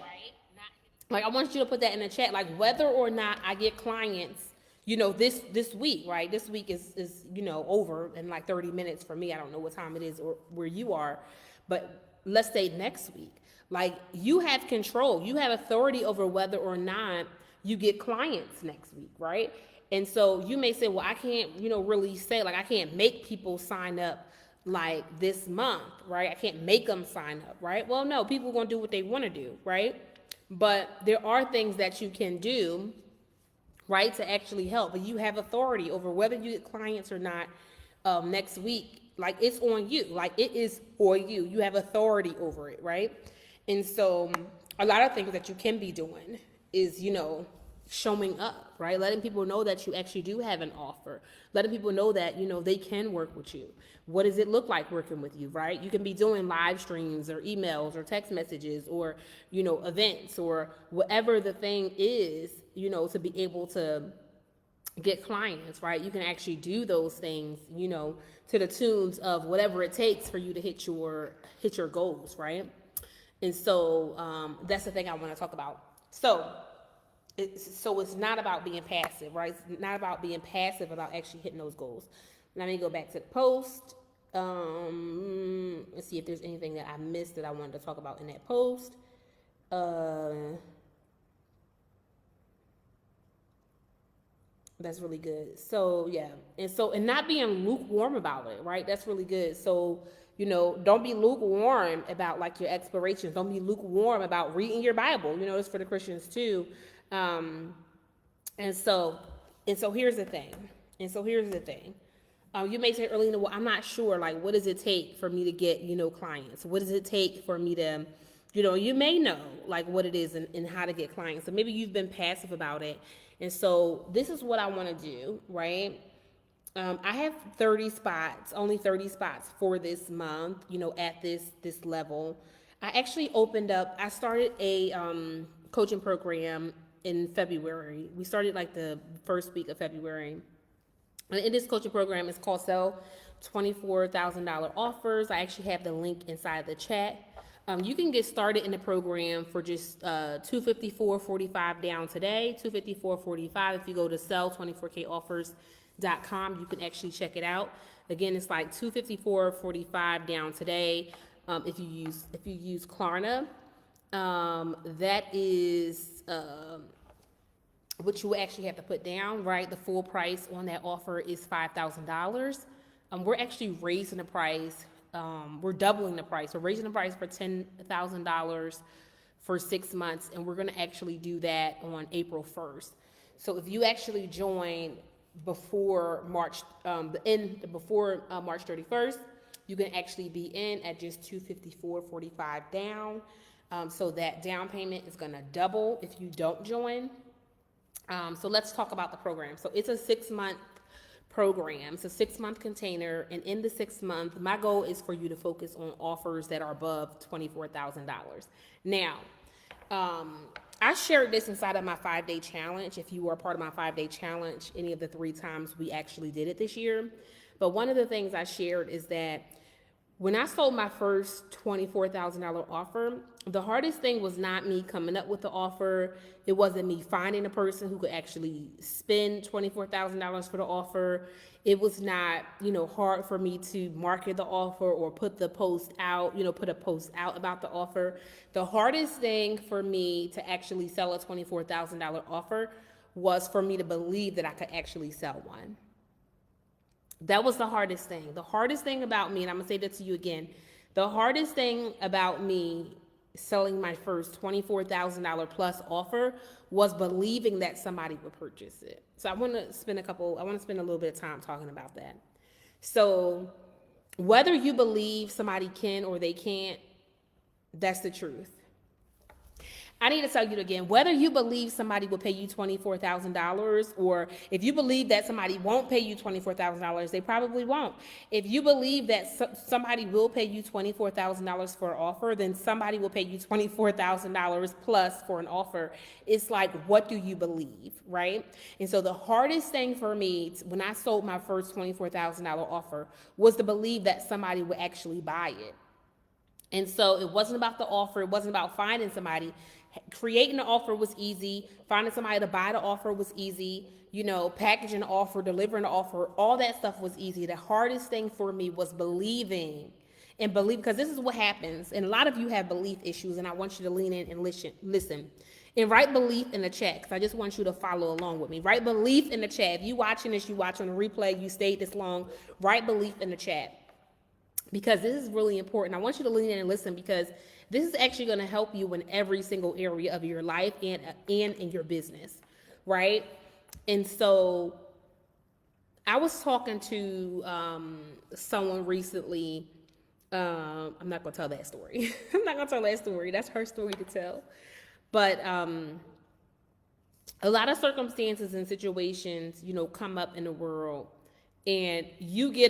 Like, I want you to put that in the chat, like, whether or not I get clients, this week, right? This week is over in like 30 minutes for me. I don't know what time it is or where you are, but let's say next week. Like, you have control. You have authority over whether or not you get clients next week, right? And so you may say, well, I can't, really say, like, I can't make people sign up like this month, right? I can't make them sign up, right? Well, no, people are going to do what they want to do, right? But there are things that you can do, right, to actually help. But you have authority over whether you get clients or not next week. Like, it's on you. Like, it is on you. You have authority over it, right? And so a lot of things that you can be doing is, showing up, right? Letting people know that you actually do have an offer. Letting people know that, they can work with you. What does it look like working with you, right? You can be doing live streams or emails or text messages or, events or whatever the thing is, to be able to get clients, right? You can actually do those things, to the tunes of whatever it takes for you to hit your goals, right? And so that's the thing I want to talk about. So it's not about being passive, right? It's not about being passive about actually hitting those goals. Let me go back to the post. Let's see if there's anything that I missed that I wanted to talk about in that post. That's really good. So yeah, and not being lukewarm about it, right? That's really good. So don't be lukewarm about like your explorations. Don't be lukewarm about reading your Bible. It's for the Christians too. And so here's the thing. You may say early in the well, I'm not sure. Like, what does it take for me to get clients? What does it take for me to you may know like what it is and how to get clients. So maybe you've been passive about it. And so this is what I want to do, right? I have 30 spots, only 30 spots for this month, at this level. I actually I started a coaching program in February. We started like the first week of February. And in this coaching program, it's called Sell $24,000 Offers. I actually have the link inside the chat. You can get started in the program for just $254.45 down today, $254.45. If you go to sell24koffers.com, you can actually check it out. Again, it's like $254.45 down today. If you use Klarna, that is what you actually have to put down, right? The full price on that offer is $5,000. We're actually raising the price. We're doubling the price. We're raising the price for $10,000 for 6 months, and we're going to actually do that on April 1st. So if you actually join before March 31st, you can actually be in at just $254.45 down. So that down payment is going to double if you don't join. So let's talk about the program. So it's a 6-month program. It's a 6-month container. And in the 6 month, my goal is for you to focus on offers that are above $24,000. Now, I shared this inside of my 5-day challenge. If you were a part of my 5-day challenge, any of the 3 times we actually did it this year. But one of the things I shared is that when I sold my first $24,000 offer, the hardest thing was not me coming up with the offer. It wasn't me finding a person who could actually spend $24,000 for the offer. It was not, hard for me to market the offer or put a post out about the offer. The hardest thing for me to actually sell a $24,000 offer was for me to believe that I could actually sell one. That was the hardest thing. The hardest thing about me, and I'm going to say that to you again, the hardest thing about me selling my first $24,000 plus offer was believing that somebody would purchase it. So I want to spend a little bit of time talking about that. So whether you believe somebody can or they can't, that's the truth. I need to tell you again, whether you believe somebody will pay you $24,000 or if you believe that somebody won't pay you $24,000, they probably won't. If you believe that somebody will pay you $24,000 for an offer, then somebody will pay you $24,000 plus for an offer. It's like, what do you believe, right? And so the hardest thing for me when I sold my first $24,000 offer was to believe that somebody would actually buy it. And so it wasn't about the offer. It wasn't about finding somebody. Creating the offer was easy. Finding somebody to buy the offer was easy. Packaging the offer, delivering the offer, all that stuff was easy. The hardest thing for me was believing, because this is what happens. And a lot of you have belief issues, and I want you to lean in and listen. And write belief in the chat, because I just want you to follow along with me. Write belief in the chat. If you watching this, you watch on the replay, you stayed this long, write belief in the chat. because this is really important. I want you to lean in and listen, because this is actually going to help you in every single area of your life and in your business, right? And so I was talking to someone recently. I'm not going to tell that story. I'm not going to tell that story. That's her story to tell. But a lot of circumstances and situations, come up in the world, and you get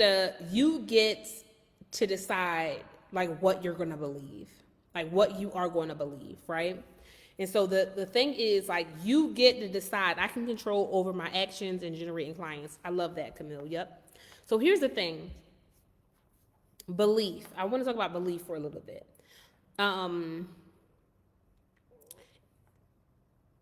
to decide like what you're going to believe, like what you are going to believe, right? And so the thing is, like, you get to decide. I can control over my actions and generating clients. I love that, Camille. Yep. So here's the thing. Belief. I want to talk about belief for a little bit.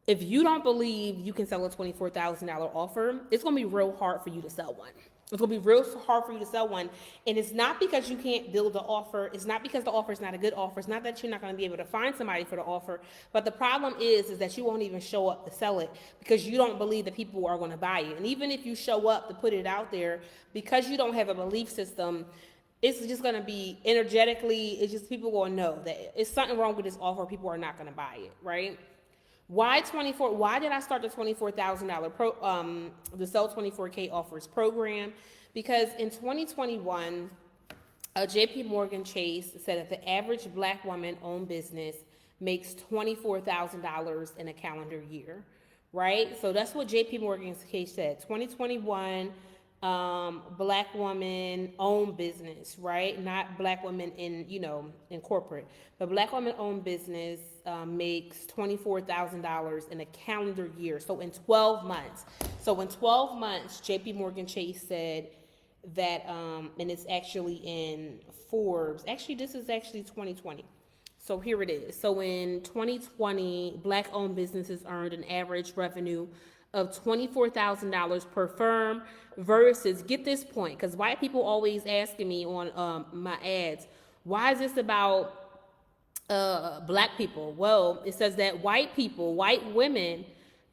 If you don't believe you can sell a $24,000 offer, it's going to be real hard for you to sell one. It's going to be real hard for you to sell one. And it's not because you can't build the offer. It's not because the offer is not a good offer. It's not that you're not going to be able to find somebody for the offer. But the problem is that you won't even show up to sell it because you don't believe that people are going to buy it. And even if you show up to put it out there, because you don't have a belief system, it's just going to be energetically, it's just people going to know that it's something wrong with this offer. People are not going to buy it, right? Why did I start the $24,000 the Sell 24K Offers program? Because in 2021, JP Morgan Chase said that the average Black woman-owned business makes $24,000 in a calendar year, right? So that's what JP Morgan Chase said. 2021, Black woman-owned business, right? Not Black women in corporate, but Black woman-owned business makes $24,000 in a calendar year. So in 12 months. JP Morgan Chase said that, and it's actually in Forbes. Actually, this is actually 2020. So here it is. So in 2020, Black-owned businesses earned an average revenue of $24,000 per firm versus, get this point, because white people always asking me on my ads, why is this about Black people? Well, it says that white women,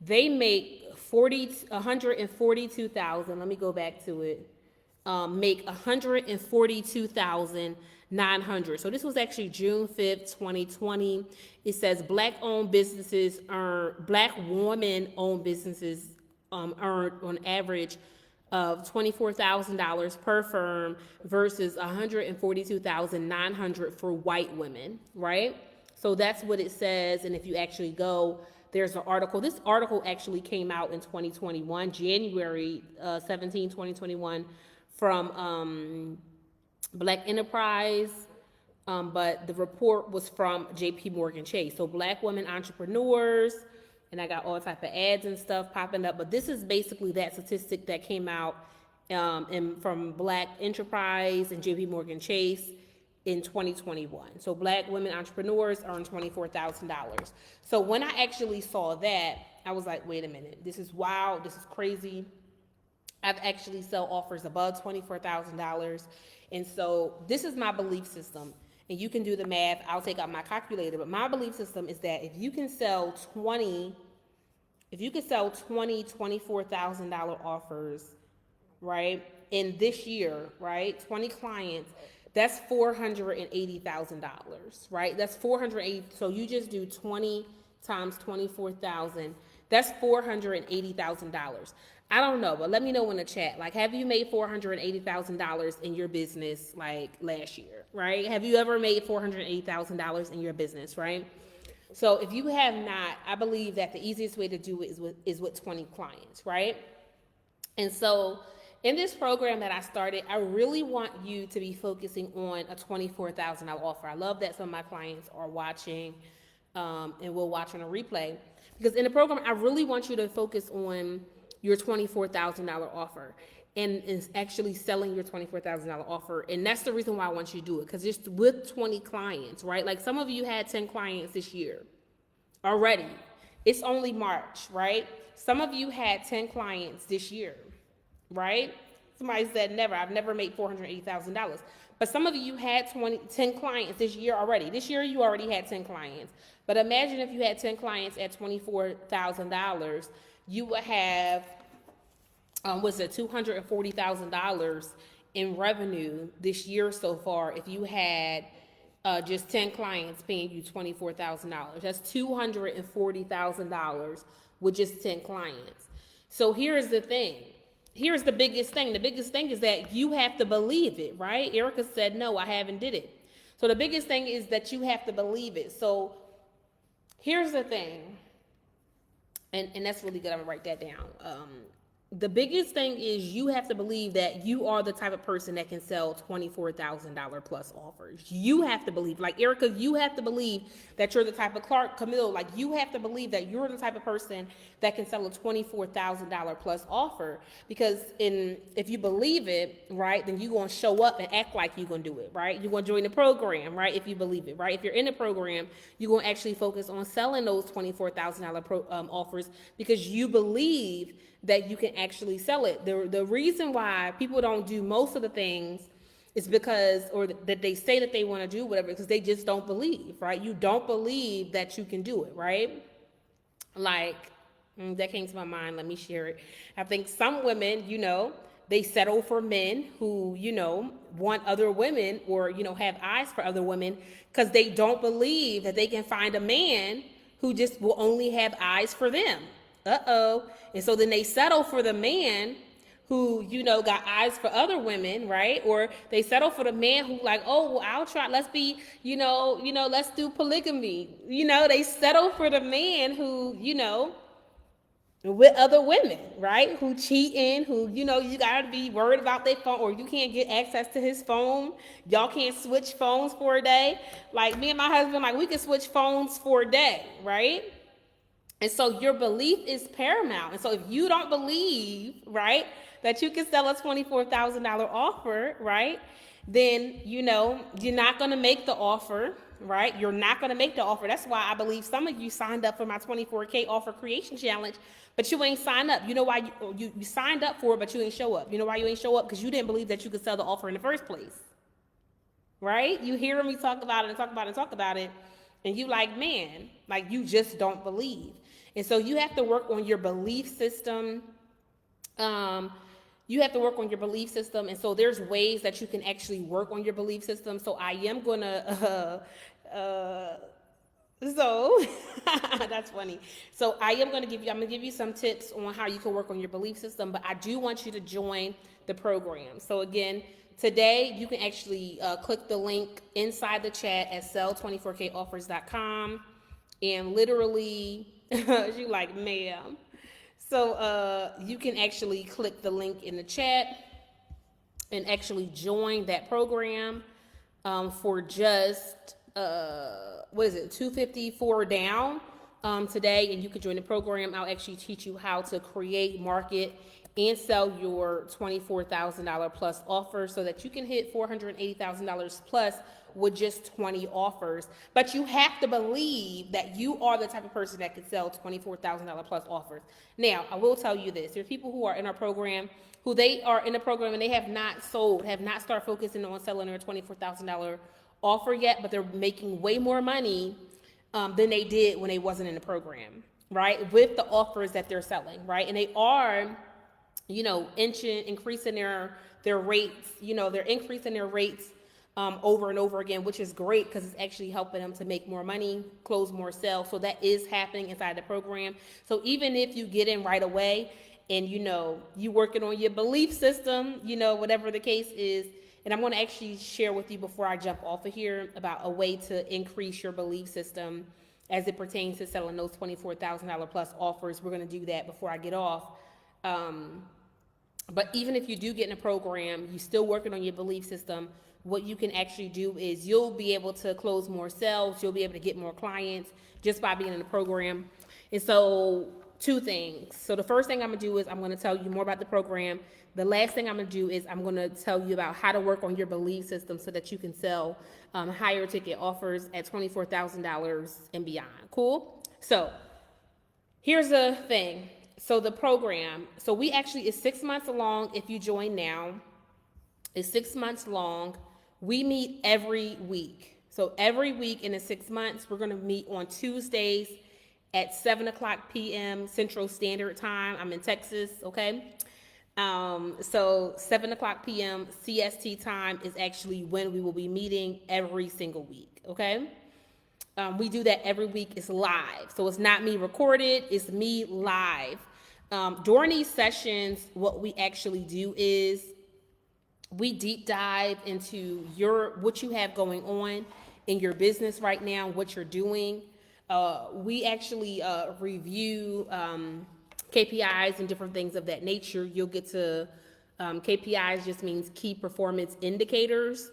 they make 142,000. Let me go back to it. Make 142,900. So this was actually June 5th, 2020. It says Black woman-owned businesses earned on average of $24,000 per firm versus $142,900 for white women, right? So that's what it says. And if you actually go, there's an article. This article actually came out in 2021, January 17, 2021, from Black Enterprise, but the report was from JP Morgan Chase. So Black women entrepreneurs, and I got all type of ads and stuff popping up, but this is basically that statistic that came out from Black Enterprise and JP Morgan Chase in 2021. So Black women entrepreneurs earn $24,000. So when I actually saw that, I was like, wait a minute, this is wild, this is crazy. I've actually sell offers above $24,000. And so this is my belief system. And you can do the math. I'll take out my calculator. But my belief system is that if you can sell 20 $24,000 offers, right, in this year, right, 20 clients, that's $480,000, right? That's 480. So you just do 20 times 24,000. That's $480,000. I don't know, but let me know in the chat. Like, have you made $480,000 in your business like last year, right? Have you ever made $480,000 in your business, right? So if you have not, I believe that the easiest way to do it is with 20 clients, right? And so in this program that I started, I really want you to be focusing on a $24,000 offer. I love that some of my clients are watching and will watch on a replay, because in the program, I really want you to focus on your $24,000 offer and is actually selling your $24,000 offer. And that's the reason why I want you to do it, because just with 20 clients, right? Like some of you had 10 clients this year already. It's only March, right? Some of you had 10 clients this year, right? Somebody said never. I've never made $480,000. But some of you had 10 clients this year already. This year you already had 10 clients. But imagine if you had 10 clients at $24,000, you would have, $240,000 in revenue this year so far if you had just 10 clients paying you $24,000. That's $240,000 with just 10 clients. So here's the thing. Here's the biggest thing. The biggest thing is that you have to believe it, right? Erica said, no, I haven't did it. So the biggest thing is that you have to believe it. So here's the thing. And that's really good. I'm gonna write that down. The biggest thing is you have to believe that you are the type of person that can sell $24,000 plus offers. You have to believe, like Erica, you have to believe that you're the type of Camille, like you have to believe that you're the type of person that can sell a $24,000 plus offer. Because if you believe it, right, then you're going to show up and act like you're going to do it, right? You're going to join the program, right, if you believe it, right? If you're in the program, you're going to actually focus on selling those $24,000 offers because you believe that you can actually sell it. The reason why people don't do most of the things is because, or that they say that they want to do whatever, because they just don't believe, right? You don't believe that you can do it, right? Like, that came to my mind. Let me share it. I think some women, they settle for men who, want other women or, have eyes for other women because they don't believe that they can find a man who just will only have eyes for them. And so then they settle for the man who, got eyes for other women, right? Or they settle for the man who like, oh, well, I'll try. Let's be, let's do polygamy. They settle for the man who, with other women, right? Who cheating, who, you gotta be worried about their phone, or you can't get access to his phone. Y'all can't switch phones for a day. Like me and my husband, like we can switch phones for a day, right? And so your belief is paramount. And so if you don't believe, right, that you can sell a $24,000 offer, right, then, you're not going to make the offer, right? You're not going to make the offer. That's why I believe some of you signed up for my 24K offer creation challenge, but you ain't signed up. You know why you signed up for it, but you ain't show up. You know why you ain't show up? Because you didn't believe that you could sell the offer in the first place, right? You hear me talk about it and talk about it and talk about it, and you like, man, like you just don't believe. And so you have to work on your belief system. You have to work on your belief system. And so there's ways that you can actually work on your belief system. So I am going to, so that's funny. So I'm going to give you some tips on how you can work on your belief system, but I do want you to join the program. So again, today you can actually click the link inside the chat at sell24koffers.com and literally, you like, ma'am. So you can actually click the link in the chat and actually join that program for just $254 down today, and you can join the program. I'll actually teach you how to create, market, and sell your $24,000 plus offer so that you can hit $480,000 plus with just 20 offers. But you have to believe that you are the type of person that can sell $24,000 plus offers. Now, I will tell you this. There's people who are in our program, who they are in the program and they have not started focusing on selling their $24,000 offer yet, but they're making way more money than they did when they wasn't in the program, right? With the offers that they're selling, right? And they are, increasing their rates, they're increasing their rates over and over again, which is great because it's actually helping them to make more money, close more sales. So that is happening inside the program. So even if you get in right away and, you working on your belief system, whatever the case is, and I'm going to actually share with you before I jump off of here about a way to increase your belief system as it pertains to selling those $24,000 plus offers. We're going to do that before I get off. But even if you do get in a program, you're still working on your belief system. What you can actually do is you'll be able to close more sales. You'll be able to get more clients just by being in the program. And so 2 things. So the first thing I'm going to do is I'm going to tell you more about the program. The last thing I'm going to do is I'm going to tell you about how to work on your belief system so that you can sell higher ticket offers at $24,000 and beyond. Cool? So here's the thing. So the program, it's 6 months long if you join now. It's 6 months long. We meet every week. So every week in the 6 months, we're going to meet on Tuesdays at 7 o'clock p.m. Central Standard Time. I'm in Texas, okay? So 7 o'clock p.m. CST time is actually when we will be meeting every single week. Okay. We do that every week. It's live. So it's not me recorded, it's me live. During these sessions, what we actually do is we deep dive into what you have going on in your business right now, what you're doing. We actually review KPIs and different things of that nature. You'll get to KPIs just means key performance indicators.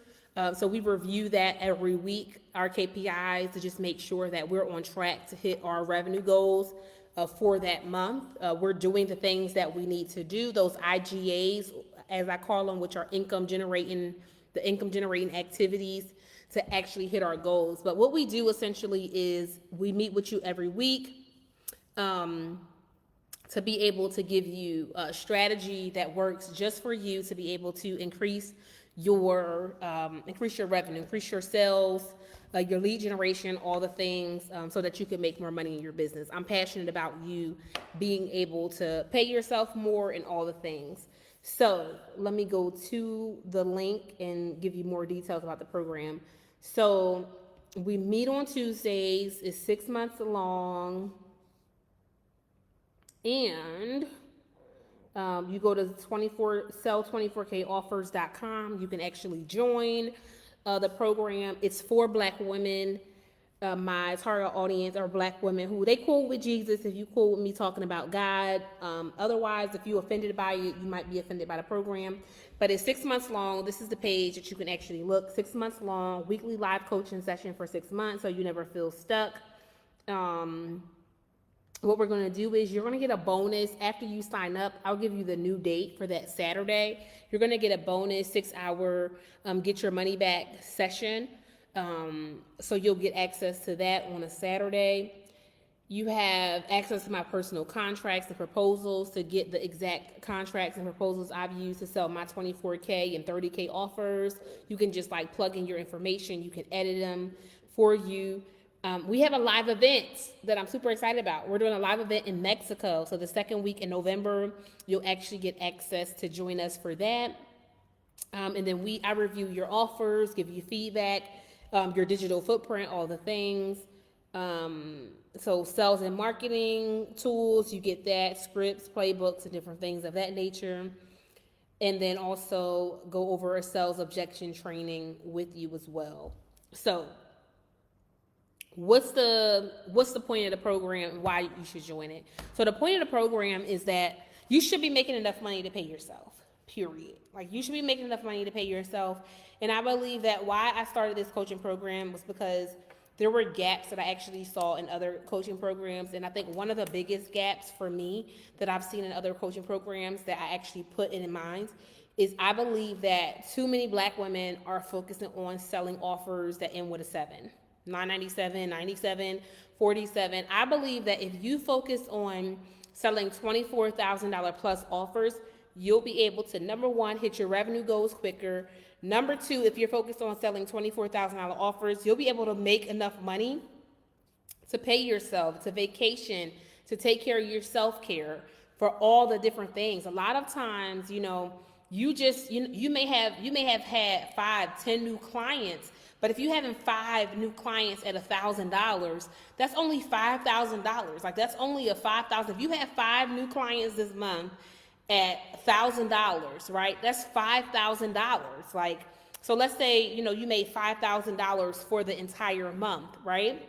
So we review that every week, our KPIs, to just make sure that we're on track to hit our revenue goals for that month. We're doing the things that we need to do, those IGAs, as I call them, which are the income generating activities to actually hit our goals. But what we do essentially is we meet with you every week to be able to give you a strategy that works just for you to be able to increase your revenue, increase your sales, your lead generation, all the things, so that you can make more money in your business. I'm passionate about you being able to pay yourself more and all the things. So let me go to the link and give you more details about the program. So we meet on Tuesdays. It's 6 months long. And you go to sell24koffers.com. You can actually join the program. It's for Black women. My target audience are Black women who they cool with Jesus. If you cool with me talking about God, otherwise, if you offended by it, you might be offended by the program. But it's 6 months long. This is the page that you can actually look. 6 months long, weekly live coaching session for 6 months, so you never feel stuck. What we're going to do is you're going to get a bonus after you sign up. I'll give you the new date for that Saturday. You're going to get a bonus 6-hour get your money back session. So you'll get access to that on a Saturday. You have access to my personal contracts and proposals to get the exact contracts and proposals I've used to sell my 24K and 30K offers. You can just like plug in your information. You can edit them for you. We have a live event that I'm super excited about. We're doing a live event in Mexico. So the second week in November, you'll actually get access to join us for that. And then I review your offers, give you feedback, your digital footprint, all the things. So sales and marketing tools, you get that, scripts, playbooks, and different things of that nature. And then also go over a sales objection training with you as well. So what's the point of the program and why you should join it? So the point of the program is that you should be making enough money to pay yourself, period. Like you should be making enough money to pay yourself. And I believe that why I started this coaching program was because there were gaps that I actually saw in other coaching programs. And I think one of the biggest gaps for me that I've seen in other coaching programs that I actually put in mind is I believe that too many Black women are focusing on selling offers that end with a 7. 997, 97, 47. I believe that if you focus on selling $24,000 plus offers, you'll be able to, number one, hit your revenue goals quicker. Number two, if you're focused on selling $24,000 offers, you'll be able to make enough money to pay yourself, to vacation, to take care of your self-care, for all the different things. A lot of times, you may have had 5, 10 new clients. But if you having 5 new clients at $1,000, that's only $5,000. Like that's only a $5,000. If you have 5 new clients this month at $1,000, right? That's $5,000. Like, so let's say, you made $5,000 for the entire month, right?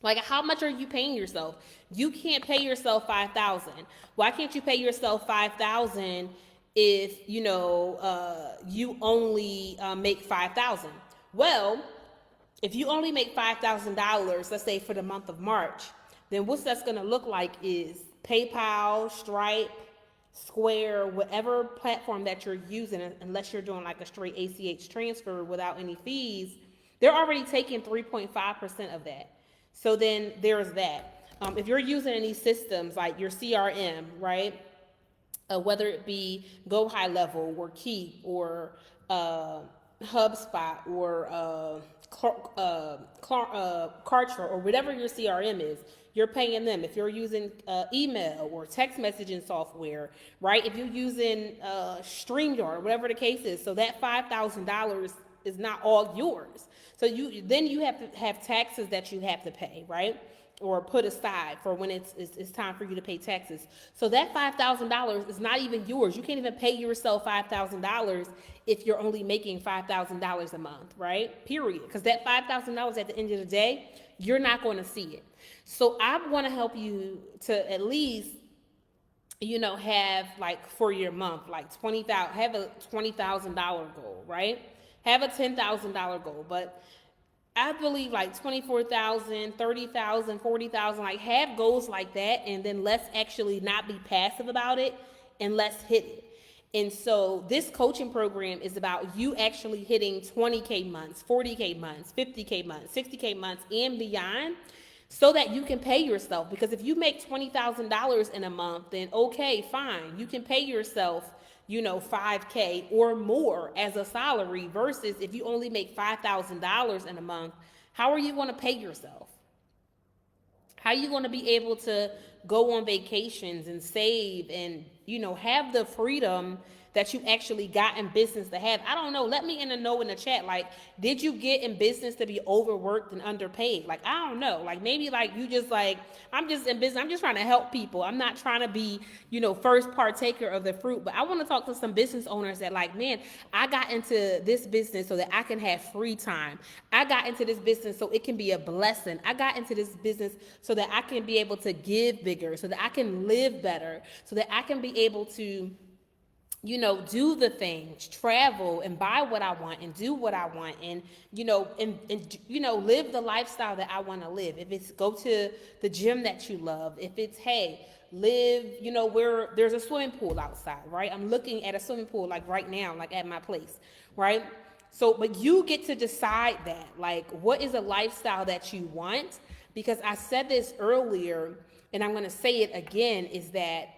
Like, how much are you paying yourself? You can't pay yourself $5,000. Why can't you pay yourself $5,000 if, you only make $5,000? Well, if you only make $5,000, let's say for the month of March, then what's that's going to look like is PayPal, Stripe, Square, whatever platform that you're using, unless you're doing like a straight ACH transfer without any fees, they're already taking 3.5% of that. So then there's that. If you're using any systems like your CRM, right? Whether it be Go High Level or Keep or HubSpot or Kartra or whatever your CRM is, you're paying them. If you're using email or text messaging software, right? If you're using StreamYard, whatever the case is, so that $5,000 is not all yours. So you have to have taxes that you have to pay, right? Or put aside for when it's time for you to pay taxes. So that $5,000 is not even yours. You can't even pay yourself $5,000 if you're only making $5,000 a month, right? Period. Because that $5,000 at the end of the day, you're not going to see it. So I want to help you to at least, have like for your month, like have a $20,000 goal, right? Have a $10,000 goal, but I believe like 24,000, 30,000, 40,000, like have goals like that, and then let's actually not be passive about it and let's hit it. And so this coaching program is about you actually hitting 20K months, 40K months, 50K months, 60K months and beyond, so that you can pay yourself. Because if you make $20,000 in a month, then okay, fine. You can pay yourself, $5K or more as a salary, versus if you only make $5,000 in a month, how are you going to pay yourself? How are you going to be able to go on vacations and save and, have the freedom that you actually got in business to have? I don't know. Let me know in the chat. Like, did you get in business to be overworked and underpaid? Like, I don't know. Like, maybe like you just like, I'm just in business. I'm just trying to help people. I'm not trying to be, first partaker of the fruit. But I want to talk to some business owners that like, man, I got into this business so that I can have free time. I got into this business so it can be a blessing. I got into this business so that I can be able to give bigger, so that I can live better, so that I can be able to do the things, travel and buy what I want and do what I want, and, live the lifestyle that I want to live. If it's go to the gym that you love, if it's, hey, live, where there's a swimming pool outside, right? I'm looking at a swimming pool like right now, like at my place, right? So, but you get to decide that, like, what is a lifestyle that you want? Because I said this earlier, and I'm going to say it again, is that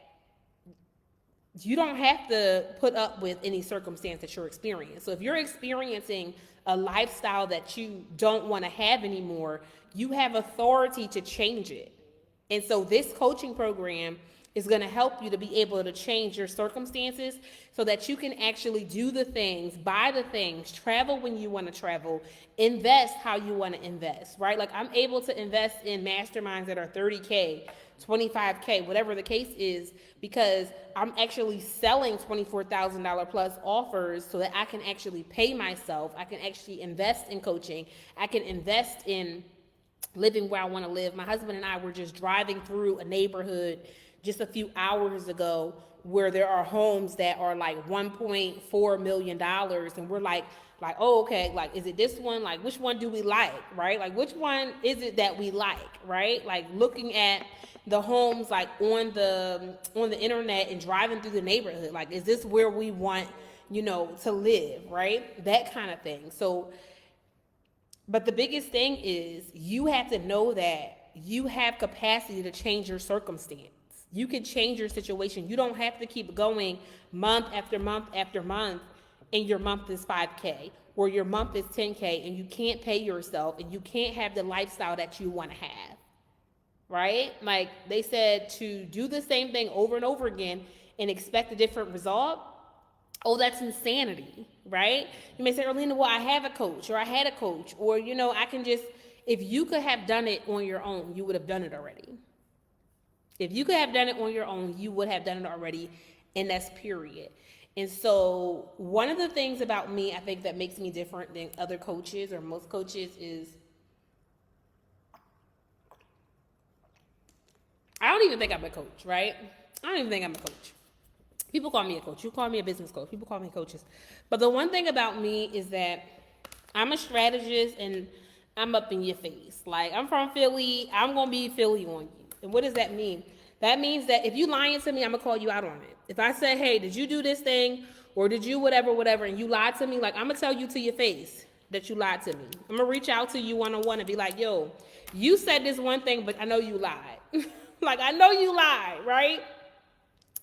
you don't have to put up with any circumstance that you're experiencing. So if you're experiencing a lifestyle that you don't want to have anymore, you have authority to change it. And so this coaching program is going to help you to be able to change your circumstances so that you can actually do the things, buy the things, travel when you want to travel, invest how you want to invest, right? Like, I'm able to invest in masterminds that are 30K, 25K, whatever the case is, because I'm actually selling $24,000 plus offers so that I can actually pay myself. I can actually invest in coaching. I can invest in living where I want to live. My husband and I were just driving through a neighborhood just a few hours ago where there are homes that are like $1.4 million. And we're like, oh, okay, like, is it this one? Like, which one do we like, right? Like, which one is it that we like, right? Like, looking at the homes like on the internet and driving through the neighborhood, like, is this where we want, to live, right? That kind of thing. So, but the biggest thing is you have to know that you have capacity to change your circumstance. You can change your situation. You don't have to keep going month after month after month, and your month is 5K or your month is 10K, and you can't pay yourself and you can't have the lifestyle that you want to have, right? Like, they said to do the same thing over and over again and expect a different result. Oh, that's insanity, right? You may say, Orlando, well, I have a coach, or I had a coach, or, I can just, if you could have done it on your own, you would have done it already. If you could have done it on your own, you would have done it already, and that's period. And so one of the things about me, I think, that makes me different than other coaches or most coaches is I don't even think I'm a coach, right? I don't even think I'm a coach. People call me a coach. You call me a business coach. People call me coaches. But the one thing about me is that I'm a strategist, and I'm up in your face. Like, I'm from Philly. I'm going to be Philly on you. And what does that mean? That means that if you lying to me, I'm going to call you out on it. If I say, hey, did you do this thing, or did you whatever, and you lied to me, like, I'm going to tell you to your face that you lied to me. I'm going to reach out to you one-on-one and be like, yo, you said this one thing, but I know you lied. Like, I know you lied, right?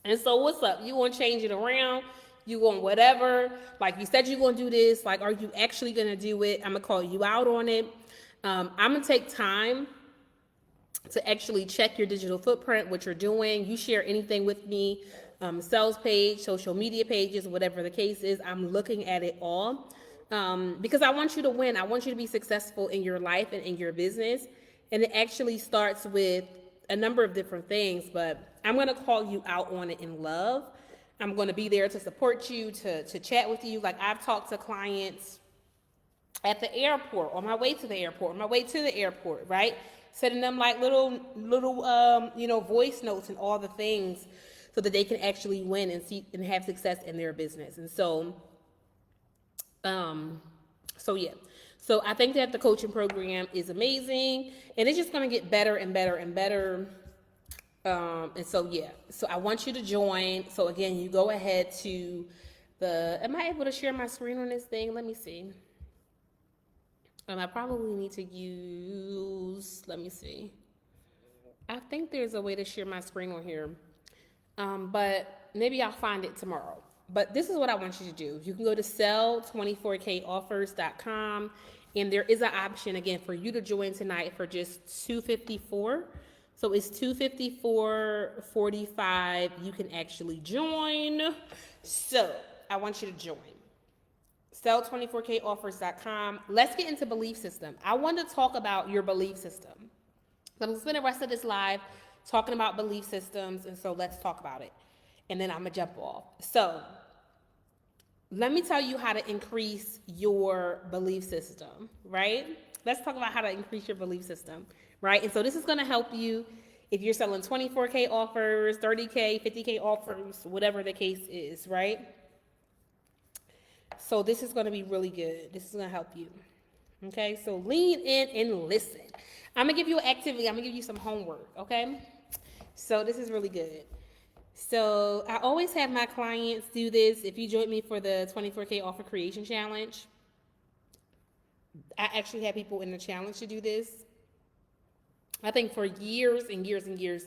And so what's up? You want to change it around? You want whatever? Like, you said you're going to do this. Like, are you actually going to do it? I'm going to call you out on it. I'm going to take time to actually check your digital footprint, what you're doing. You share anything with me, sales page, social media pages, whatever the case is. I'm looking at it all because I want you to win. I want you to be successful in your life and in your business. And it actually starts with a number of different things, but I'm going to call you out on it in love. I'm going to be there to support you, to chat with you. Like I've talked to clients at the airport, on my way to the airport, on my way to the airport, right? Sending them like little voice notes and all the things so that they can actually win and see and have success in their business. And yeah. So I think that the coaching program is amazing, and it's just going to get better and better and better. So I want you to join. So again, you go ahead to am I able to share my screen on this thing? Let me see. I probably need to let me see. I think there's a way to share my screen on here. But maybe I'll find it tomorrow. But this is what I want you to do. You can go to sell24koffers.com, and there is an option again for you to join tonight for just $254. So it's $254.45. You can actually join. So I want you to join. Sell24koffers.com. Let's get into belief system. I want to talk about your belief system. I'm going to spend the rest of this live talking about belief systems, and so let's talk about it. And then I'm going to jump off. So let me tell you how to increase your belief system, right? Let's talk about how to increase your belief system, right? And so this is going to help you if you're selling 24K offers, 30K, 50K offers, whatever the case is, right? So this is going to be really good. This is going to help you. Okay, so lean in and listen. I'm going to give you an activity. I'm going to give you some homework, okay? So this is really good. So I always have my clients do this. If you join me for the 24K Offer Creation Challenge, I actually have people in the challenge to do this. I think for years and years and years,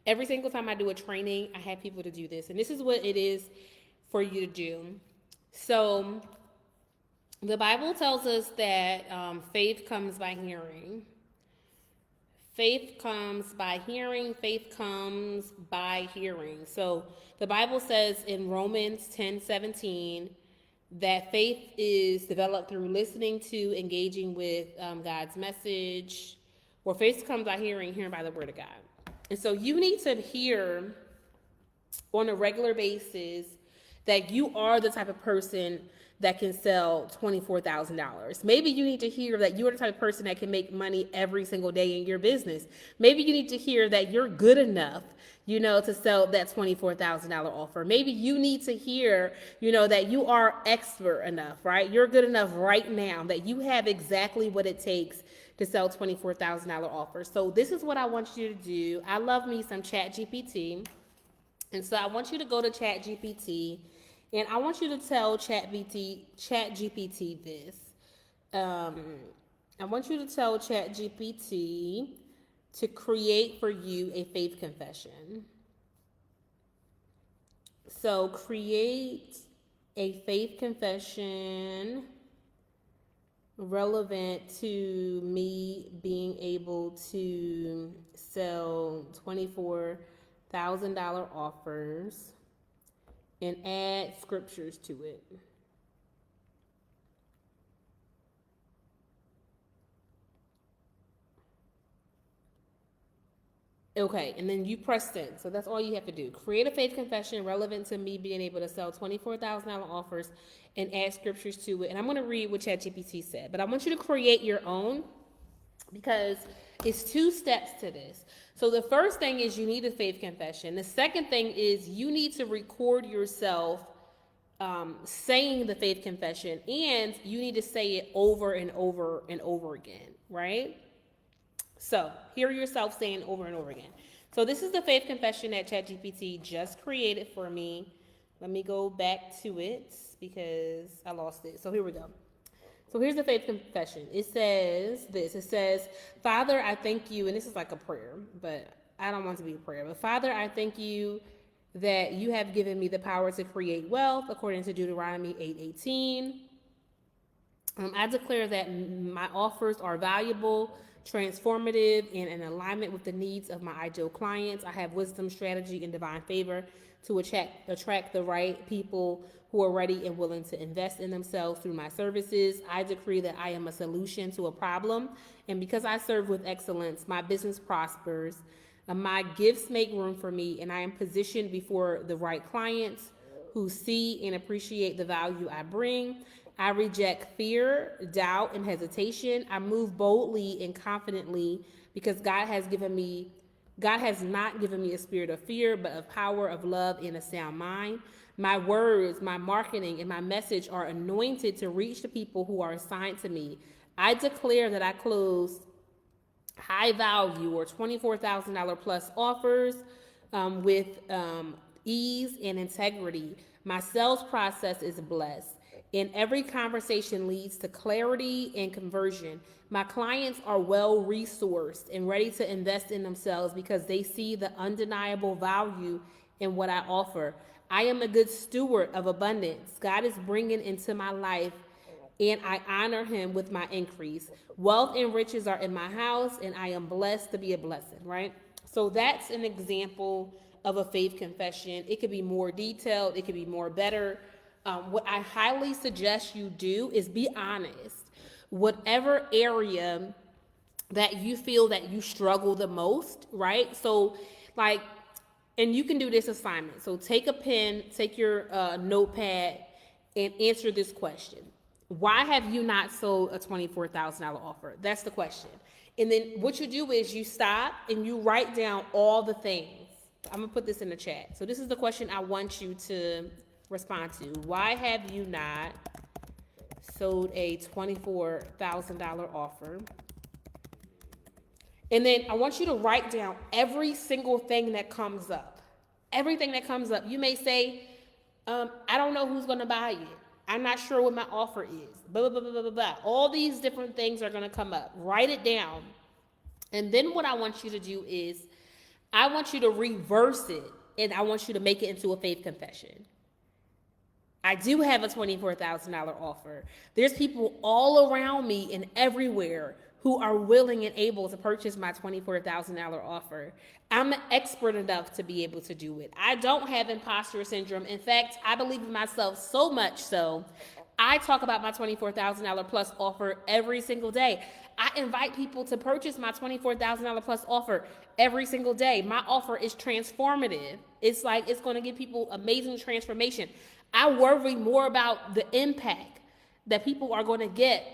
every single time I do a training, I have people to do this. And this is what it is for you to do. So the Bible tells us that faith comes by hearing. Faith comes by hearing. Faith comes by hearing. So the Bible says in Romans 10:17 that faith is developed through listening to, engaging with God's message. Or faith comes by hearing, hearing by the word of God. And so you need to hear on a regular basis that you are the type of person that can sell $24,000. Maybe you need to hear that you're the type of person that can make money every single day in your business. Maybe you need to hear that you're good enough, to sell that $24,000 offer. Maybe you need to hear, that you are expert enough, right? You're good enough right now that you have exactly what it takes to sell $24,000 offers. So this is what I want you to do. I love me some ChatGPT. And so I want you to go to ChatGPT, and I want you to tell ChatGPT this. I want you to tell ChatGPT to create for you a faith confession. So create a faith confession relevant to me being able to sell $24,000 offers and add scriptures to it. Okay, and then you press send. So that's all you have to do. Create a faith confession relevant to me being able to sell $24,000 offers and add scriptures to it. And I'm going to read what ChatGPT said, but I want you to create your own because it's 2 steps to this. So the first thing is you need a faith confession. The second thing is you need to record yourself saying the faith confession, and you need to say it over and over and over again, right? So hear yourself saying over and over again. So this is the faith confession that ChatGPT just created for me. Let me go back to it because I lost it. So here we go. So here's the faith confession. It says this. It says, Father, I thank you, and this is like a prayer, but I don't want it to be a prayer. But Father, I thank you that you have given me the power to create wealth according to Deuteronomy 8:18. I declare that my offers are valuable transformative, and in alignment with the needs of my ideal clients. I have wisdom, strategy, and divine favor to attract the right people who are ready and willing to invest in themselves through my services. I decree that I am a solution to a problem, and because I serve with excellence, my business prospers. My gifts make room for me, and I am positioned before the right clients who see and appreciate the value I bring. I reject fear, doubt, and hesitation. I move boldly and confidently because God has not given me a spirit of fear, but of power, of love, and a sound mind. My words, my marketing, and my message are anointed to reach the people who are assigned to me. I declare that I close high value or $24,000 plus offers with ease and integrity. My sales process is blessed, and every conversation leads to clarity and conversion. My clients are well resourced and ready to invest in themselves because they see the undeniable value in what I offer. I am a good steward of abundance. God is bringing into my life, and I honor him with my increase. Wealth and riches are in my house, and I am blessed to be a blessing, right? So that's an example of a faith confession. It could be more detailed. It could be more better. What I highly suggest you do is be honest. Whatever area that you feel that you struggle the most, right? So like, and you can do this assignment. So take a pen, take your notepad, and answer this question. Why have you not sold a $24,000 offer? That's the question. And then what you do is you stop and you write down all the things. I'm going to put this in the chat. So this is the question I want you to respond to. Why have you not sold a $24,000 offer? And then I want you to write down every single thing that comes up. Everything that comes up. You may say, I don't know who's going to buy it. I'm not sure what my offer is. Blah, blah, blah, blah, blah, blah. All these different things are going to come up. Write it down. And then what I want you to do is I want you to reverse it, and I want you to make it into a faith confession. I do have a $24,000 offer. There's people all around me and everywhere who are willing and able to purchase my $24,000 offer. I'm an expert enough to be able to do it. I don't have imposter syndrome. In fact, I believe in myself so much so, I talk about my $24,000 plus offer every single day. I invite people to purchase my $24,000 plus offer every single day. My offer is transformative. It's like it's going to give people amazing transformation. I worry more about the impact that people are going to get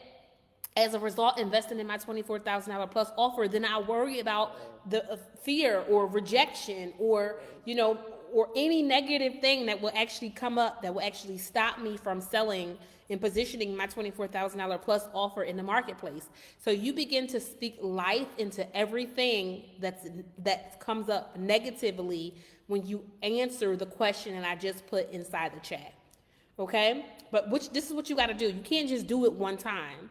as a result investing in my $24,000 plus offer than I worry about the fear or rejection or, or any negative thing that will actually come up that will actually stop me from selling and positioning my $24,000 plus offer in the marketplace. So you begin to speak life into everything that comes up negatively when you answer the question that I just put inside the chat. Okay? But this is what you got to do. You can't just do it one time.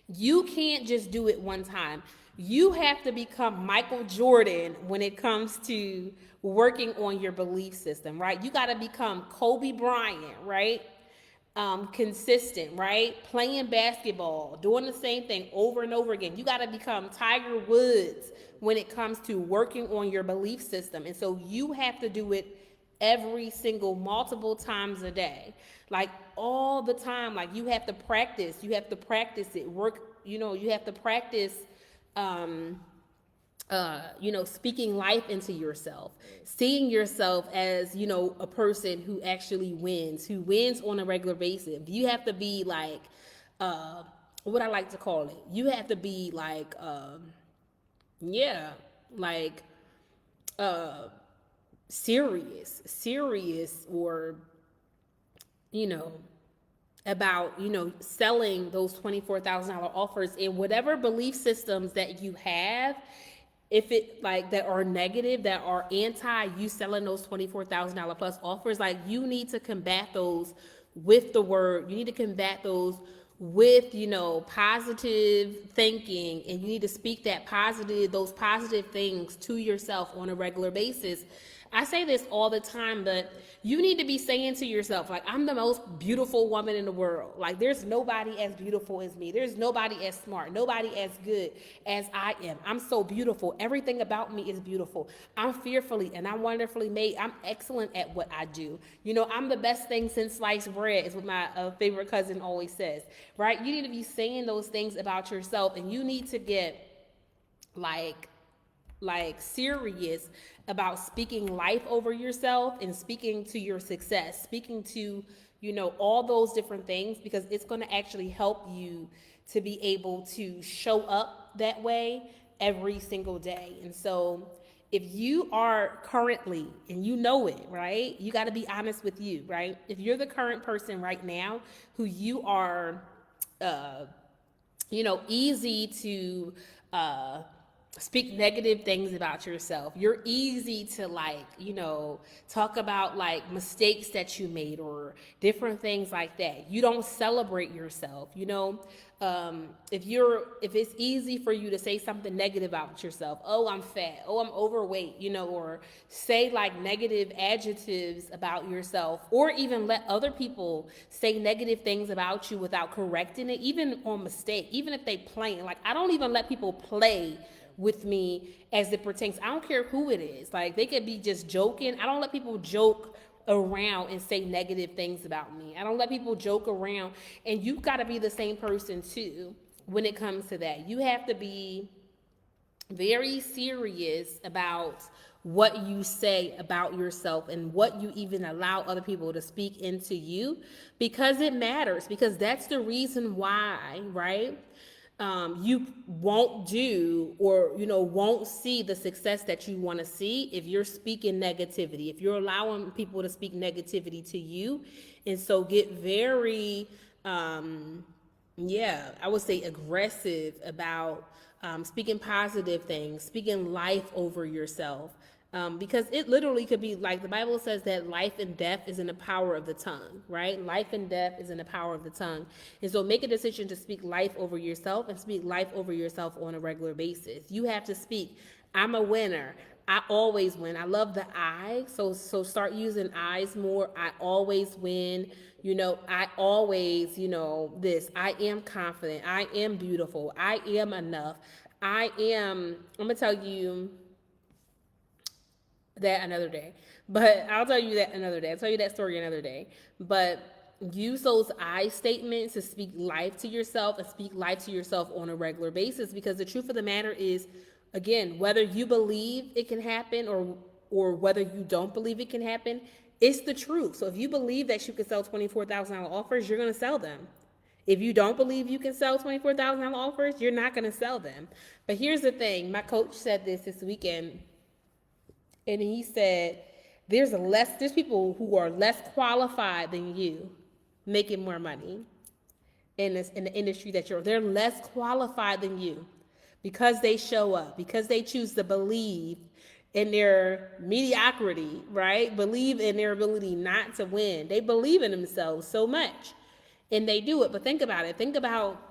You can't just do it one time. You have to become Michael Jordan when it comes to working on your belief system, right? You got to become Kobe Bryant, right? Consistent, right? Playing basketball, doing the same thing over and over again. You got to become Tiger Woods when it comes to working on your belief system. And so you have to do it every single multiple times a day, like all the time. Like you have to practice it you have to practice speaking life into yourself, seeing yourself as a person who actually wins on a regular basis. You have to be like what I like to call it, you have to be like serious or about selling those $24,000 offers. And whatever belief systems that you have, if it like that are negative, that are anti you selling those $24,000 plus offers, like you need to combat those with the word. You need to combat those with positive thinking, and you need to speak those positive things to yourself on a regular basis. I say this all the time, but you need to be saying to yourself, like, I'm the most beautiful woman in the world. Like, there's nobody as beautiful as me. There's nobody as smart, nobody as good as I am. I'm so beautiful. Everything about me is beautiful. I'm fearfully and I'm wonderfully made. I'm excellent at what I do. You know, I'm the best thing since sliced bread, is what my favorite cousin always says, right? You need to be saying those things about yourself, and you need to get like serious about speaking life over yourself and speaking to your success, speaking to, you know, all those different things, because it's going to actually help you to be able to show up that way every single day. And so if you are currently, and you know it, right, you got to be honest with you, right? If you're the current person right now who you are easy to speak negative things about yourself. You're easy to talk about like mistakes that you made or different things like that. You don't celebrate yourself, if it's easy for you to say something negative about yourself, oh, I'm fat, oh, I'm overweight, or say like negative adjectives about yourself, or even let other people say negative things about you without correcting it, even on mistake, even if they play. Like, I don't even let people play with me as it pertains. I don't care who it is. Like, they could be just joking. I don't let people joke around and say negative things about me. I don't let people joke around. And you've got to be the same person too when it comes to that. You have to be very serious about what you say about yourself and what you even allow other people to speak into you, because it matters, because that's the reason why, right? You won't do, or won't see the success that you want to see if you're speaking negativity, if you're allowing people to speak negativity to you. And so get very I would say aggressive about speaking positive things, speaking life over yourself. Because it literally could be like the Bible says that life and death is in the power of the tongue, right? Life and death is in the power of the tongue. And so make a decision to speak life over yourself, and speak life over yourself on a regular basis. You have to speak, I'm a winner. I always win. I love the I. So start using I's more. I always win. I always, this. I am confident. I am beautiful. I am enough. I'm going to tell you that another day. But I'll tell you that another day. I'll tell you that story another day. But use those I statements to speak life to yourself, and speak life to yourself on a regular basis, because the truth of the matter is, again, whether you believe it can happen or whether you don't believe it can happen, it's the truth. So if you believe that you can sell $24,000 offers, you're going to sell them. If you don't believe you can sell $24,000 offers, you're not going to sell them. But here's the thing. My coach said this weekend, and he said, there's people who are less qualified than you making more money in the industry that they're less qualified than you, because they show up, because they choose to believe in their mediocrity, right? Believe in their ability not to win. They believe in themselves so much, and they do it. But think about it. Think about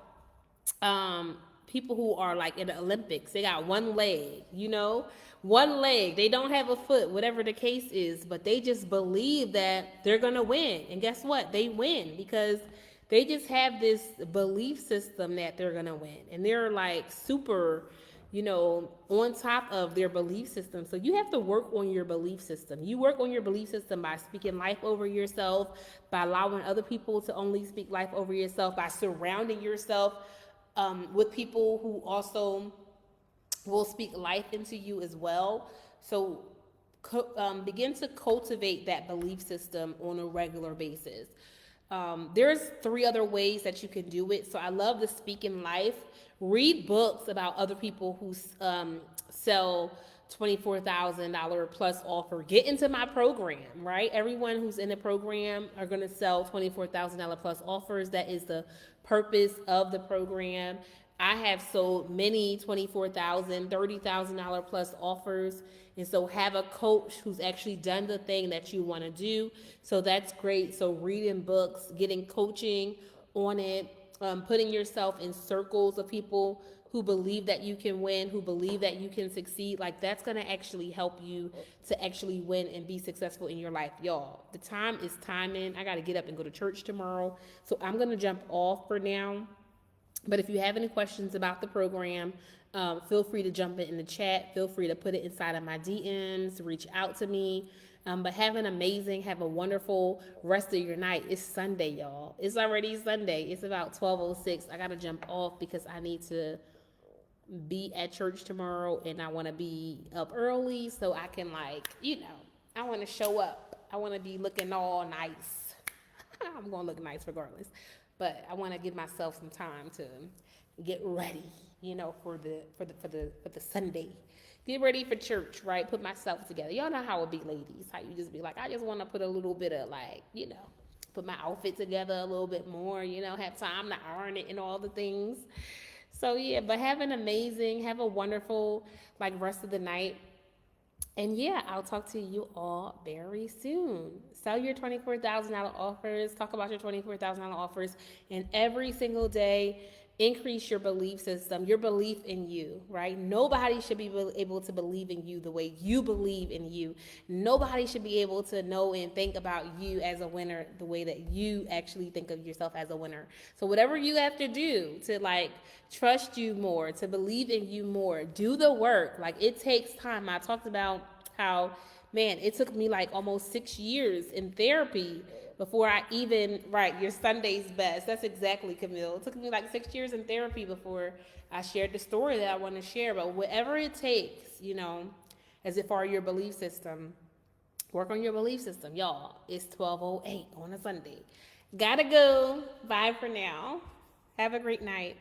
people who are like in the Olympics. They got one leg, one leg. They don't have a foot, whatever the case is, but they just believe that they're going to win. And guess what? They win because they just have this belief system that they're going to win. And they're like super, on top of their belief system. So you have to work on your belief system. You work on your belief system by speaking life over yourself, by allowing other people to only speak life over yourself, by surrounding yourself with people who also will speak life into you as well. So begin to cultivate that belief system on a regular basis. There's 3 other ways that you can do it. So I love the speak in life. Read books about other people who sell $24,000 plus offer. Get into my program, right? Everyone who's in the program are going to sell $24,000 plus offers. That is the purpose of the program. I have sold many $24,000, $30,000 plus offers. And so have a coach who's actually done the thing that you want to do. So that's great. So reading books, getting coaching on it, putting yourself in circles of people who believe that you can win, who believe that you can succeed. Like, that's going to actually help you to actually win and be successful in your life. Y'all, the time is timing. I got to get up and go to church tomorrow. So I'm going to jump off for now. But if you have any questions about the program, feel free to jump in the chat. Feel free to put it inside of my DMs, reach out to me. But have a wonderful rest of your night. It's Sunday, y'all. It's already Sunday. It's about 12:06. I got to jump off because I need to be at church tomorrow, and I want to be up early so I can, like, I want to show up. I want to be looking all nice. I'm going to look nice regardless. But I want to give myself some time to get ready, for the Sunday. Get ready for church, right? Put myself together. Y'all know how it be, ladies. How you just be like, I just want to put a little bit of, like, put my outfit together a little bit more, have time to iron it and all the things. So, yeah, but have a wonderful, like, rest of the night. And, yeah, I'll talk to you all very soon. Sell your $24,000 offers. Talk about your $24,000 offers. And every single day, increase your belief system, your belief in you, right? Nobody should be able to believe in you the way you believe in you. Nobody should be able to know and think about you as a winner the way that you actually think of yourself as a winner. So whatever you have to do to, like, trust you more, to believe in you more, do the work. Like, it takes time. I talked about how, man, it took me like almost 6 years in therapy before I even, right, your Sunday's best. That's exactly, Camille. It took me like 6 years in therapy before I shared the story that I want to share. But whatever it takes, as if for your belief system, work on your belief system. Y'all, it's 12:08 on a Sunday. Gotta go. Bye for now. Have a great night.